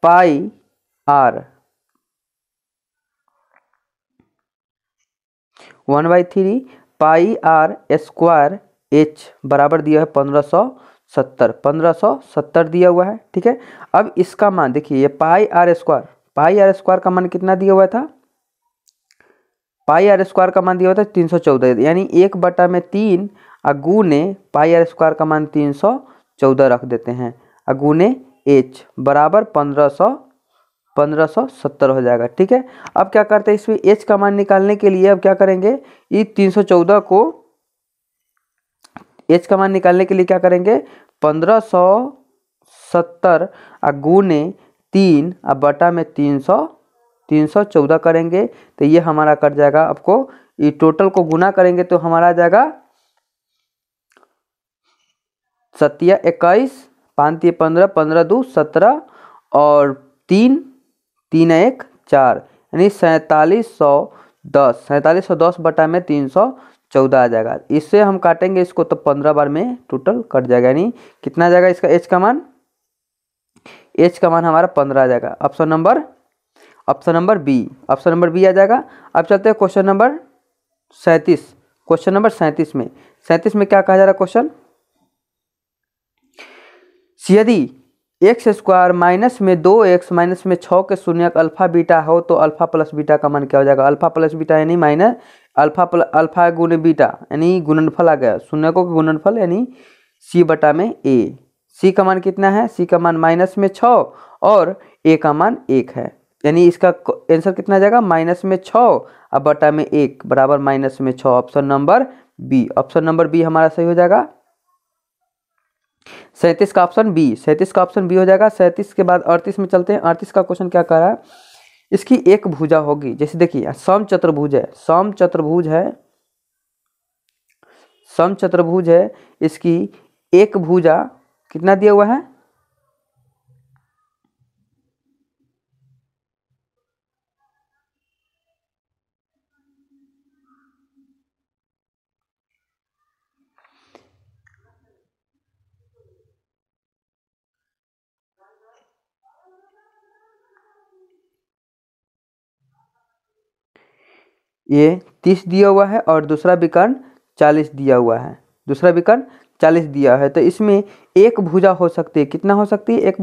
पाई r 1/3 पाई r स्क्वायर h बराबर दिया है 1570 दिया हुआ है, ठीक है। अब इसका मान देखिए, ये पाई r स्क्वायर का मान कितना दिया हुआ था पाई आर स्क्वायर का मान दिया होता है 314, यानी 1/3 गुने पाई आर स्क्वायर का मान 314 रख देते हैं, गुने एच बराबर 1570 हो जाएगा। ठीक है, अब क्या करते हैं, इसमें एच का मान निकालने के लिए अब क्या करेंगे, ये 314 को एच का मान निकालने के लिए क्या करेंगे, 1570 गुने 3 अब बटा में 314 करेंगे, तो ये हमारा कट जाएगा। आपको ये टोटल को गुना करेंगे तो हमारा आ जाएगा 7 या 21, 5 या 15, 15 2 17 और 3 3 1 4, यानी 4710 बटा में 314 आ जाएगा। इससे हम काटेंगे इसको तो 15 बार में टोटल कट जाएगा, यानी कितना आ जाएगा इसका एच का मान, एच का मान हमारा 15 आ जाएगा। ऑप्शन नंबर बी आ जाएगा। अब चलते हैं क्वेश्चन नंबर 37। क्वेश्चन नंबर 37 में क्या कहा जा रहा है क्वेश्चन, यदि एक्स स्क्वायर माइनस में 2x माइनस में 6 के शून्यक अल्फा बीटा हो तो अल्फा प्लस बीटा का मान क्या हो जाएगा। अल्फा प्लस बीटा यानी माइनस अल्फा गुने बीटा यानी गुणनफल आ गया, शून्यकों का गुणनफल यानी c बटा में a। c का मान कितना है, c का मान माइनस में 6 और a का मान 1 है, यानी इसका आंसर कितना आ जाएगा, माइनस में 6 अब बटा में 1 बराबर माइनस में 6। ऑप्शन नंबर बी हमारा सही हो जाएगा। 37 का ऑप्शन बी हो जाएगा। 37 के बाद 38 में चलते हैं। 38 का क्वेश्चन क्या कर रहा है, इसकी एक भुजा होगी, जैसे देखिए समचतुर्भुज है, इसकी एक भुजा कितना दिया हुआ है, ये 30 दिया हुआ है और दूसरा विकर्ण 40 दिया हुआ है, तो इसमें एक भुजा हो सकती है, कितना हो सकती है, एक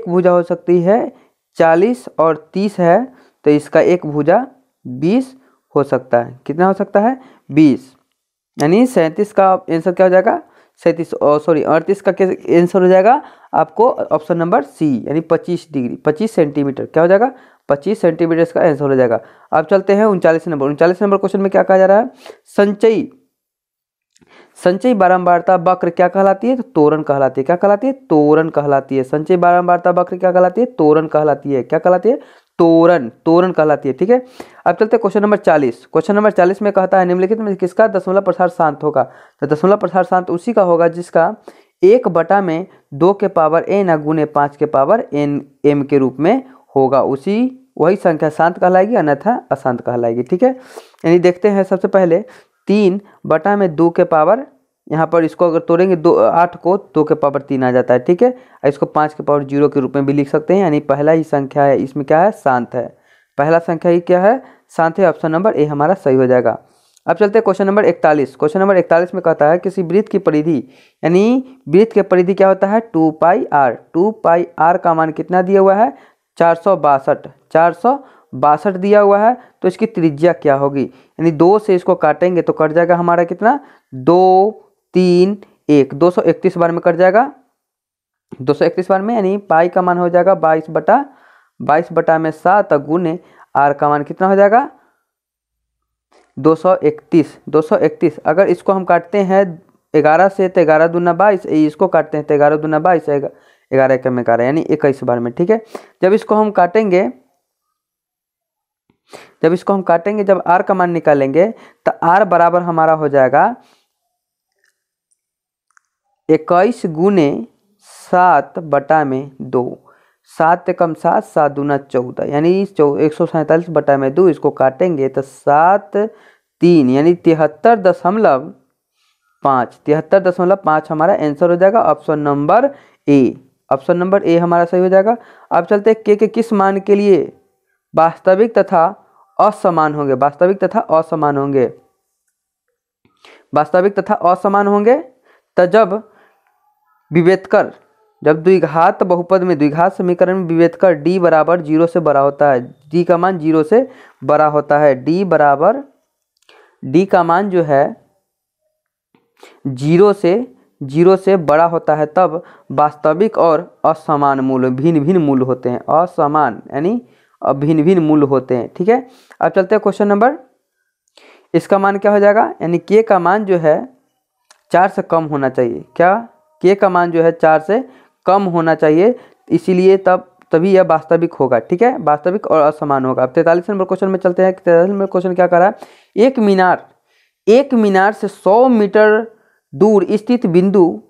भुजा हो सकती है 40 और 30 है, तो इसका एक भुजा 20 हो सकता है। कितना हो सकता है, 20, यानी 37 का आंसर क्या हो जाएगा, 38 का आंसर हो जाएगा आपको ऑप्शन नंबर सी, यानी 25 सेंटीमीटर क्या हो जाएगा, 25 सेंटीमीटर का आंसर हो जाएगा। अब चलते हैं 39 नंबर क्वेश्चन में क्या कहा जा रहा है, संचयी बारंबारता वक्र क्या कहलाती है, तो तोरण कहलाती है। क्या कहलाती है, तोरण कहलाती है। संचयी बारंबारता वक्र क्या कहलाती है, तोरण कहलाती है। क्या कहलाती है, तोरण कहलाती है। ठीक है, अब चलते हैं क्वेश्चन नंबर 40। क्वेश्चन नंबर 40 में कहता है निम्नलिखित में किसका दशमलव प्रसार शांत होगा, तो दशमलव प्रसार शांत उसी का होगा जिसका 1 बटा में 2 के पावर n गुने 5 के पावर n m के रूप में होगा, वही संख्या शांत कहलाएगी, अन्यथा अशांत कहलाएगी। ठीक है, यानी देखते हैं सबसे पहले 3 बटा में 2 के पावर, यहाँ पर इसको अगर तोड़ेंगे 8 को 2 के पावर 3 आ जाता है। ठीक है, इसको 5 के पावर 0 के रूप में भी लिख सकते हैं, यानी पहला ही संख्या है इसमें क्या है, शांत है। पहला संख्या ही क्या है, शांत है। ऑप्शन नंबर ए हमारा सही हो जाएगा। अब चलते हैं क्वेश्चन नंबर 41। क्वेश्चन नंबर 41 में कहता है किसी वृत्त की परिधि, यानी वृत्त की परिधि क्या होता है, 2πr का मान कितना दिया हुआ है, 462 दिया हुआ है, तो इसकी त्रिज्या क्या होगी, यानी 2 से इसको काटेंगे तो कट जाएगा हमारा कितना, 2 3 1, 231 बार में कट जाएगा, 231 बार में, यानी पाई का मान हो जाएगा 22 बटा में 7 गुने आर का मान कितना हो जाएगा, 231। अगर इसको हम काटते हैं 11 से तो 11 दूना 22, इसको काटते हैं तो 11 दूना 22 आएगा, 11 एकम 11, यानी 21 बार में। ठीक है, जब इसको हम काटेंगे, जब आर का मान निकालेंगे तो आर बराबर हमारा हो जाएगा 21 गुने 7 बटा में 2, 7 एकम 7, 7 दूना 14, यानी 147 बटा में 2, इसको काटेंगे तो 7 3, यानी 73.5 हमारा आंसर हो जाएगा। ऑप्शन नंबर ए हमारा सही हो जाएगा। अब चलते हैं के किस मान के लिए वास्तविक तथा असमान होंगे, तो जब विभेदकर जब द्विघात बहुपद में द्विघात समीकरण में विभेद कर d बराबर 0 से बड़ा होता है, d का मान 0 से बड़ा होता है, d बराबर d का मान जो है 0 से बड़ा होता है, तब वास्तविक और असमान मूल भिन्न भिन्न मूल होते हैं, असमान यानी भिन्न भिन्न मूल होते हैं। ठीक है, अब चलते हैं क्वेश्चन नंबर, इसका मान क्या हो जाएगा, यानी k का मान जो है 4 से कम होना चाहिए। क्या, k का मान जो है 4 से कम होना चाहिए, इसीलिए तभी यह वास्तविक होगा। ठीक है, वास्तविक और असमान होगा। अब 43 नंबर क्वेश्चन में चलते हैं। 43 नंबर क्वेश्चन क्या कर रहा है, एक मीनार से 100 मीटर दूर स्थित बिंदु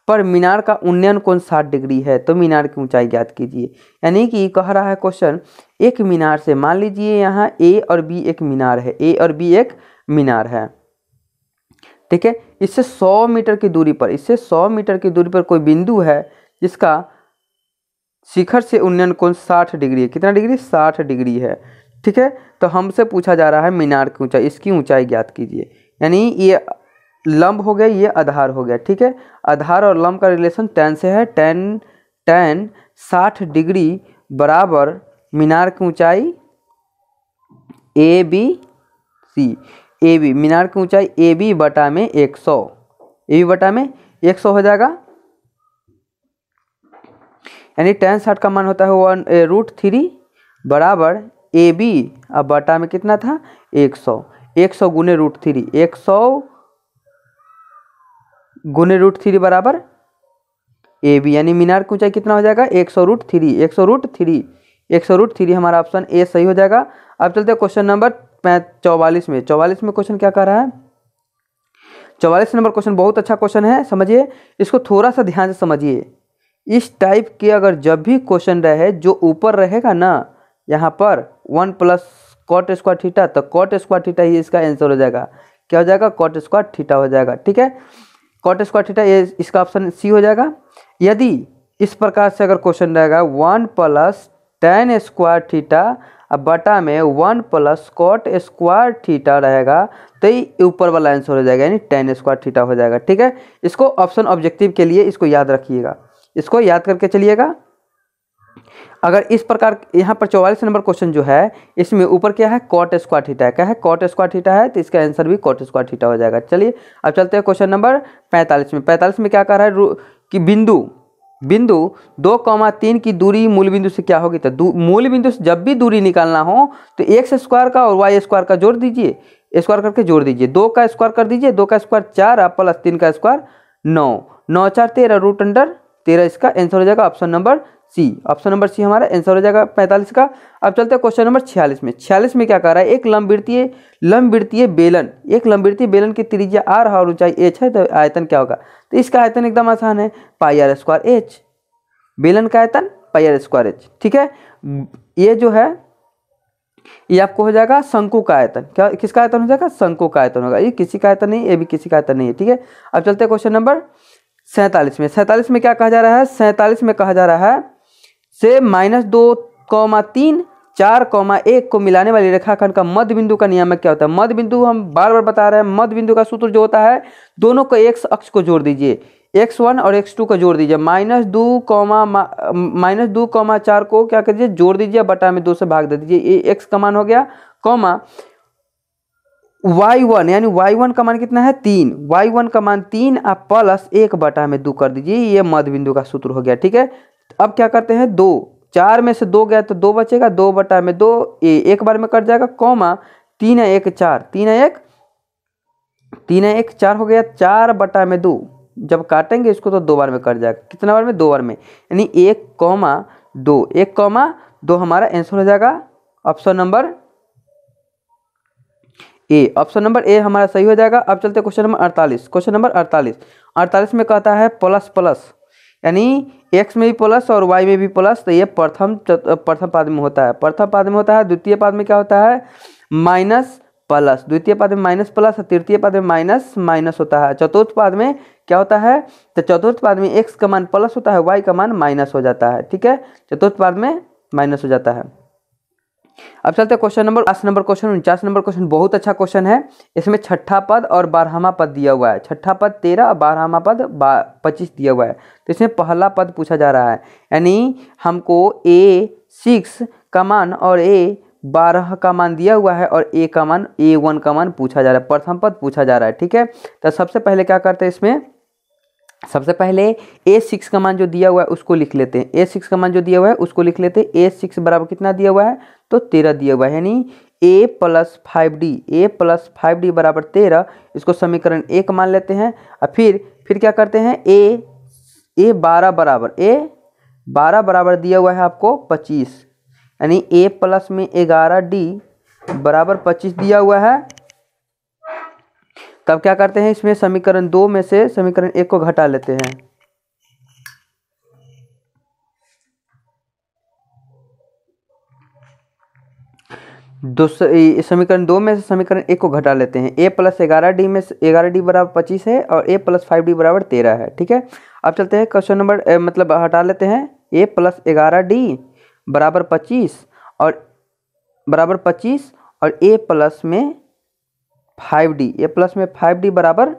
पर मीनार का उन्नयन कोण 60 डिग्री है, तो मीनार की ऊंचाई ज्ञात कीजिए। यानी कि कह रहा है क्वेश्चन, एक मीनार से, मान लीजिए यहाँ ए और बी एक मीनार है, ए और बी एक मीनार है। ठीक है, इससे 100 मीटर की दूरी पर कोई बिंदु है जिसका शिखर से उन्नयन कोण 60 डिग्री है। कितना डिग्री, 60 डिग्री है। ठीक है, तो हमसे पूछा जा रहा है मीनार की ऊंचाई, इसकी ऊंचाई ज्ञात कीजिए। यानी ये लंब हो गया, ये आधार हो गया। ठीक है, आधार और लंब का रिलेशन tan से है, tan 60 डिग्री बराबर मीनार की ऊंचाई ए बी, मीनार की ऊंचाई ए बी बटा में 100 हो जाएगा। यानी tan 60 का मान होता है √3 बराबर ए बी, अब बटा में कितना था 100 गुने √3, 100 गुने √3 बराबर ए बी, यानी मीनार की ऊंचाई कितना हो जाएगा 100√3 हमारा ऑप्शन ए सही हो जाएगा। अब चलते हैं क्वेश्चन नंबर 44 में। 44 में क्वेश्चन क्या कर रहा है, 44 नंबर क्वेश्चन बहुत अच्छा क्वेश्चन है, समझिए इसको थोड़ा सा ध्यान से समझिए। इस टाइप के अगर जब भी क्वेश्चन रहे जो ऊपर रहेगा ना, यहाँ पर 1 प्लस कॉट स्क्वायर थीटा, तो कॉट स्क्वायर थीटा ही इसका आंसर हो जाएगा। क्या हो जाएगा, कॉट स्क्वायर थीटा हो जाएगा। ठीक है, कॉट स्क्वायर थीटा, ये इसका ऑप्शन सी हो जाएगा। यदि इस प्रकार से अगर क्वेश्चन रहेगा 1 प्लस tan स्क्वायर थीटा अब बटा में 1 प्लस कॉट स्क्वायर थीटा रहेगा, तो ये ऊपर वाला आंसर हो जाएगा, यानी tan स्क्वायर थीटा हो जाएगा। ठीक है, इसको ऑप्शन ऑब्जेक्टिव के लिए इसको याद रखिएगा, इसको याद करके चलिएगा। अगर इस प्रकार यहाँ पर 44 नंबर क्वेश्चन जो है, इसमें ऊपर क्या है, कॉट स्क्वायर थीटा है। क्या है, कॉट स्क्वायर थीटा है, तो इसका आंसर भी कॉट स्क्वायर थीटा हो जाएगा। चलिए अब चलते हैं क्वेश्चन नंबर 45 में। 45 में क्या कह रहा है कि बिंदु 2,3 की दूरी मूल बिंदु से क्या होगी, तो मूल बिंदु से जब भी दूरी निकालना हो तो एक्स स्क्वायर का और वाई स्क्वायर का जोड़ दीजिए, स्क्वायर करके जोड़ दीजिए, 2 का स्क्वायर कर दीजिए, 2 का स्क्वायर 4 प्लस 3 का स्क्वायर 9, 9 4 13 √13, इसका आंसर हो जाएगा option number C. Option number C हमारा आंसर हो जाएगा 45 का। अब चलते हैं क्वेश्चन नंबर 46 में। 46 में क्या कह रहा है, एक लंबवृत्तीय बेलन की त्रिज्या r और ऊंचाई h है, तो आयतन क्या होगा, तो इसका आयतन एकदम आसान है, πr²h, बेलन का आयतन πr²h। ठीक है, ये जो है ये आपको हो जाएगा शंकु का आयतन। क्या, किसका आयतन हो जाएगा, शंकु का आयतन होगा, ये किसी का आयतन नहीं, ये भी किसी का आयतन नहीं है। ठीक है, अब चलते हैं क्वेश्चन नंबर 47 में। 47 में क्या कहा जा रहा है, 47 में कहा जा रहा है से -2,3 4,1 को मिलाने वाली रेखाखंड का मध्य बिंदु का नियामक क्या होता है। मध्य बिंदु हम बार बार बता रहे हैं, मध्य बिंदु का सूत्र जो होता है, दोनों को एक्स अक्ष को जोड़ दीजिए, x1 और x2 को जोड़ दीजिए, -2,4 को क्या कर दीजिए, जोड़ दीजिए, बटा में 2 से भाग दे दीजिए, ये x का मान हो गया, कॉमा y1 यानी y1 का मान कितना है 3, y1 का मान 3 आप प्लस 1 बटा में 2 कर दीजिए, ये मध्य बिंदु का सूत्र हो गया। ठीक है, अब क्या करते हैं, 2 4 में से 2 गया तो 2 बचेगा, 2 बटा में 2 एक बार में कट जाएगा, कॉमा 3 है 1 4, 3 है 1 4 हो गया, 4 बटा में 2 जब काटेंगे इसको तो 2 बार में कट जाएगा, कितना बार में, 2 बार में, यानी 1,2 हमारा आंसर हो जाएगा option number A. Option number A हमारा सही हो जाएगा। अब चलते क्वेश्चन नंबर 48। क्वेश्चन नंबर 48 में कहता है प्लस प्लस, यानी x में भी प्लस और y में भी प्लस, तो ये प्रथम पाद में होता है, द्वितीय पाद में क्या होता है, माइनस प्लस, द्वितीय पाद में माइनस प्लस, तृतीय पाद में माइनस माइनस होता है, चतुर्थ पाद में क्या होता है, तो चतुर्थ पाद में x का मान प्लस होता है, y का मान माइनस हो जाता है। ठीक है, चतुर्थ पाद में माइनस हो जाता है। अब चलते हैं क्वेश्चन नंबर 49 नंबर क्वेश्चन बहुत अच्छा क्वेश्चन है। इसमें छठा पद और 12वां पद दिया हुआ है। छठा पद 13 और 12वां पद 25 दिया हुआ है। तो इसमें पहला पद पूछा जा रहा है, यानी हमको A6 का मान और A12 का मान दिया हुआ है और A1 का मान पूछा जा रहा है, प्रथम पद पूछा जा रहा है। ठीक है, तो सबसे पहले क्या करते हैं, इसमें सबसे पहले A6 का मान जो दिया हुआ है उसको लिख लेते हैं। A6 का मान जो दिया हुआ है उसको लिख लेते हैं। A6 बराबर कितना दिया हुआ है, तो 13 दिया हुआ है, यानी A + 5D बराबर 13। इसको समीकरण 1 मान लेते हैं। और फिर क्या करते हैं, A12 बराबर दिया हुआ है आपको 25, यानी A प्लस में 11D बराबर 25 दिया हुआ है। तब क्या करते हैं, इसमें समीकरण 2 में से समीकरण 1 को घटा लेते हैं। समीकरण 2 में से समीकरण 1 को घटा लेते हैं। A + 11D में 11D बराबर 25 है और A + 5D बराबर 13 है। ठीक है, अब चलते हैं क्वेश्चन नंबर मतलब हटा लेते हैं। A + 11D बराबर 25 और A प्लस में 5D बराबर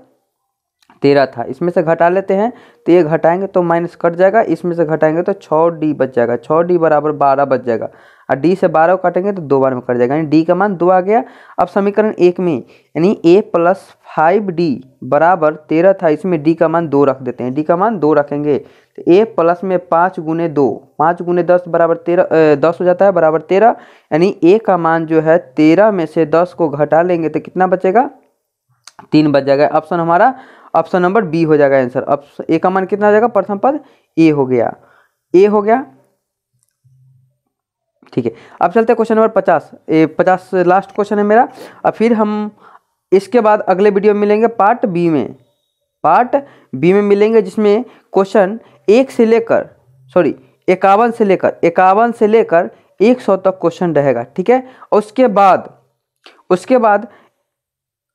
13 था। इसमें से घटा लेते हैं, तो ये घटाएंगे तो माइनस कट जाएगा, इसमें से घटाएंगे तो 6D बच जाएगा, 6D बराबर 12 बच जाएगा। और D से 12 को काटेंगे तो 2 बार में कट जाएगा, यानी D का मान 2 आ गया। अब समीकरण 1 में यानी A + 5D बराबर 13 था, इसमें D का मान 2 रख देते हैं। D का मान 2 रखेंगे तो A प्लस में 5 × 2 5 × 10 बराबर 10 हो जाता है, बराबर 13। यानी A का मान जो है 13 में से 10 को घटा लेंगे तो कितना बचेगा, 3 बच जाएगा। ऑप्शन हमारा ऑप्शन नंबर बी हो जाएगा आंसर। अब A का मान कितना हो जाएगा, प्रथम पद A हो गया, A हो गया। ठीक है, अब चलते हैं क्वेश्चन नंबर 50 लास्ट क्वेश्चन है मेरा। अब फिर हम इसके बाद अगले वीडियो में मिलेंगे पार्ट बी में मिलेंगे, जिसमें क्वेश्चन 51 से लेकर 100 तक क्वेश्चन रहेगा। ठीक है, उसके बाद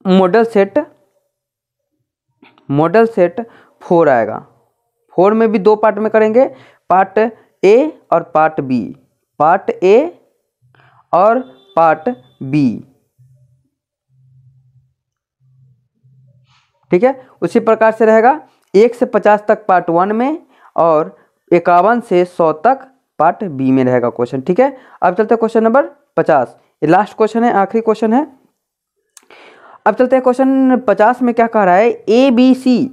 मॉडल सेट 4 आएगा। 4 में भी 2 पार्ट में करेंगे, पार्ट A और पार्ट B। ठीक है, उसी प्रकार से रहेगा 1 से 50 तक पार्ट 1 में और 51 से 100 तक पार्ट B में रहेगा क्वेश्चन। ठीक है, अब चलते हैं क्वेश्चन नंबर 50, ये लास्ट क्वेश्चन है, आखिरी क्वेश्चन है। अब चलते हैं क्वेश्चन 50 में क्या कह रहा है, ABC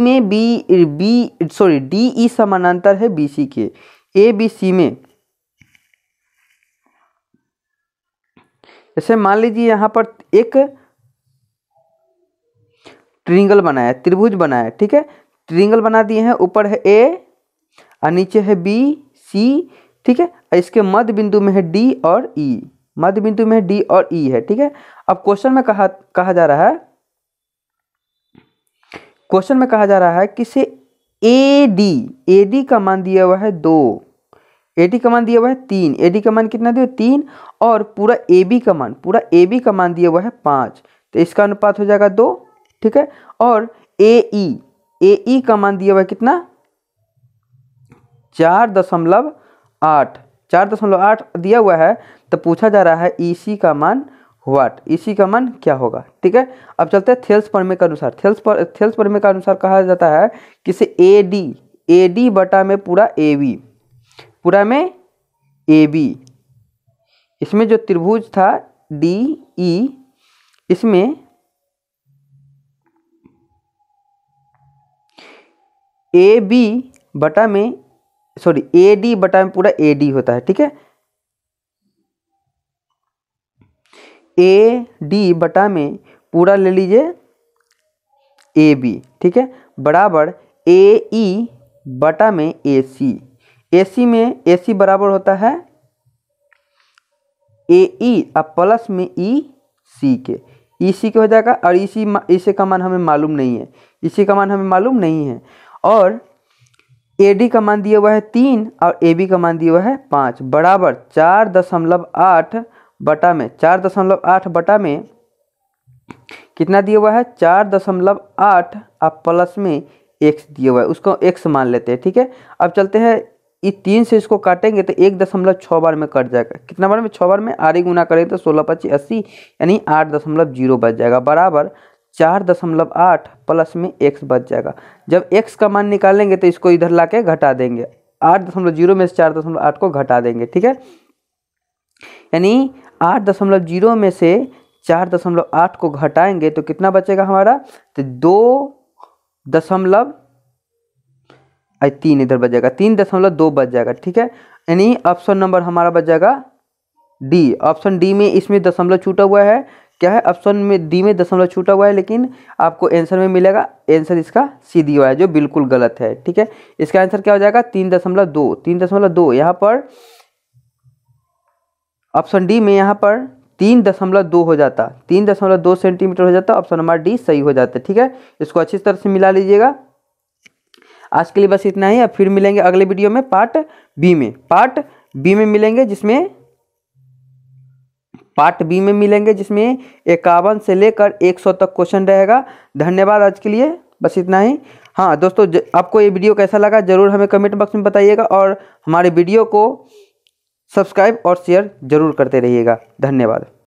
में DE समानांतर है BC के। ABC में जैसे मान लीजिए यहाँ पर एक ट्रायंगल बनाया है, त्रिभुज बनाया है। ठीक है, ट्रायंगल बना दिए हैं, ऊपर है A और नीचे है B C। ठीक है, इसके मध्य बिंदु में है D और E, है। ठीक है, अब क्वेश्चन में कहा जा रहा है कि से AD का मान दिया हुआ है 2, AD का मान दिया हुआ है 3, AD का मान कितना दिया 3, और पूरा AB का मान दिया हुआ है 5, तो इसका अनुपात हो जाएगा 2। ठीक है, और AE का मान दिया हुआ है कितना, 4.8 दिया हुआ है। तो पूछा जा रहा है EC का मान क्या होगा। ठीक है, अब चलते हैं थेल्स प्रमेय के अनुसार। थेल्स प्रमेय के अनुसार कहा जाता है कि से AD बटा में पूरा AB, इसमें जो त्रिभुज था DE, इसमें AD बटा में पूरा AD होता है। ठीक है, AD बटा में पूरा ले लीजिए AB। ठीक है, बराबर AE बटा में AC में AC बराबर होता है AE अब प्लस में EC के, EC के हो जाएगा। और EC का मान हमें मालूम नहीं है, और AD का मान दिया हुआ है 3 और AB का मान दिया हुआ है 5, बराबर 4.8 बटा में कितना दिया हुआ है, 4.8 अब प्लस में x दिया हुआ है, उसको x मान लेते हैं। ठीक है, अब चलते हैं इस 3 से इसको काटेंगे तो 1.6 बार में कट जाएगा। कितना बार में? 6 बार में। आर ही गुना करें तो 16 25 80 यानी 8.0 बच जाएगा, बराबर 4.8 प्लस में x बच जाएगा। जब x का मान निकालेंगे तो इसको इधर लाके घटा देंगे, 8.0 में से 4.8 को घटा देंगे, ठीक है। यानी 8.0 में से 4.8 को घटाएंगे तो कितना बचेगा हमारा? तो 3 इधर बच जाएगा, 3.2 बच जाएगा, ठीक है। यानी ऑप्शन नंबर हमारा बच जाएगा डी। ऑप्शन डी में इसमें दशमलव छूटा हुआ है, क्या है? ऑप्शन में डी में दशमलव छूटा हुआ है, लेकिन आपको आंसर में मिलेगा, आंसर इसका सी दिया हुआ है जो बिल्कुल गलत है, ठीक है। इसका आंसर क्या हो जाएगा? 3.2। 3.2 यहाँ पर ऑप्शन डी में यहाँ पर 3.2 हो जाता, 3.2 सेंटीमीटर हो जाता, ऑप्शन नंबर डी सही हो जाता है, ठीक है। इसको अच्छी तरह से मिला लीजिएगा। आज के लिए बस इतना ही, अब फिर मिलेंगे अगले वीडियो में पार्ट बी में। पार्ट बी में मिलेंगे जिसमें 51 से लेकर 100 तक क्वेश्चन रहेगा। धन्यवाद, आज के लिए बस इतना ही। हाँ दोस्तों, आपको ये वीडियो कैसा लगा जरूर हमें कमेंट बॉक्स में बताइएगा, और हमारे वीडियो को सब्सक्राइब और शेयर जरूर करते रहिएगा। धन्यवाद।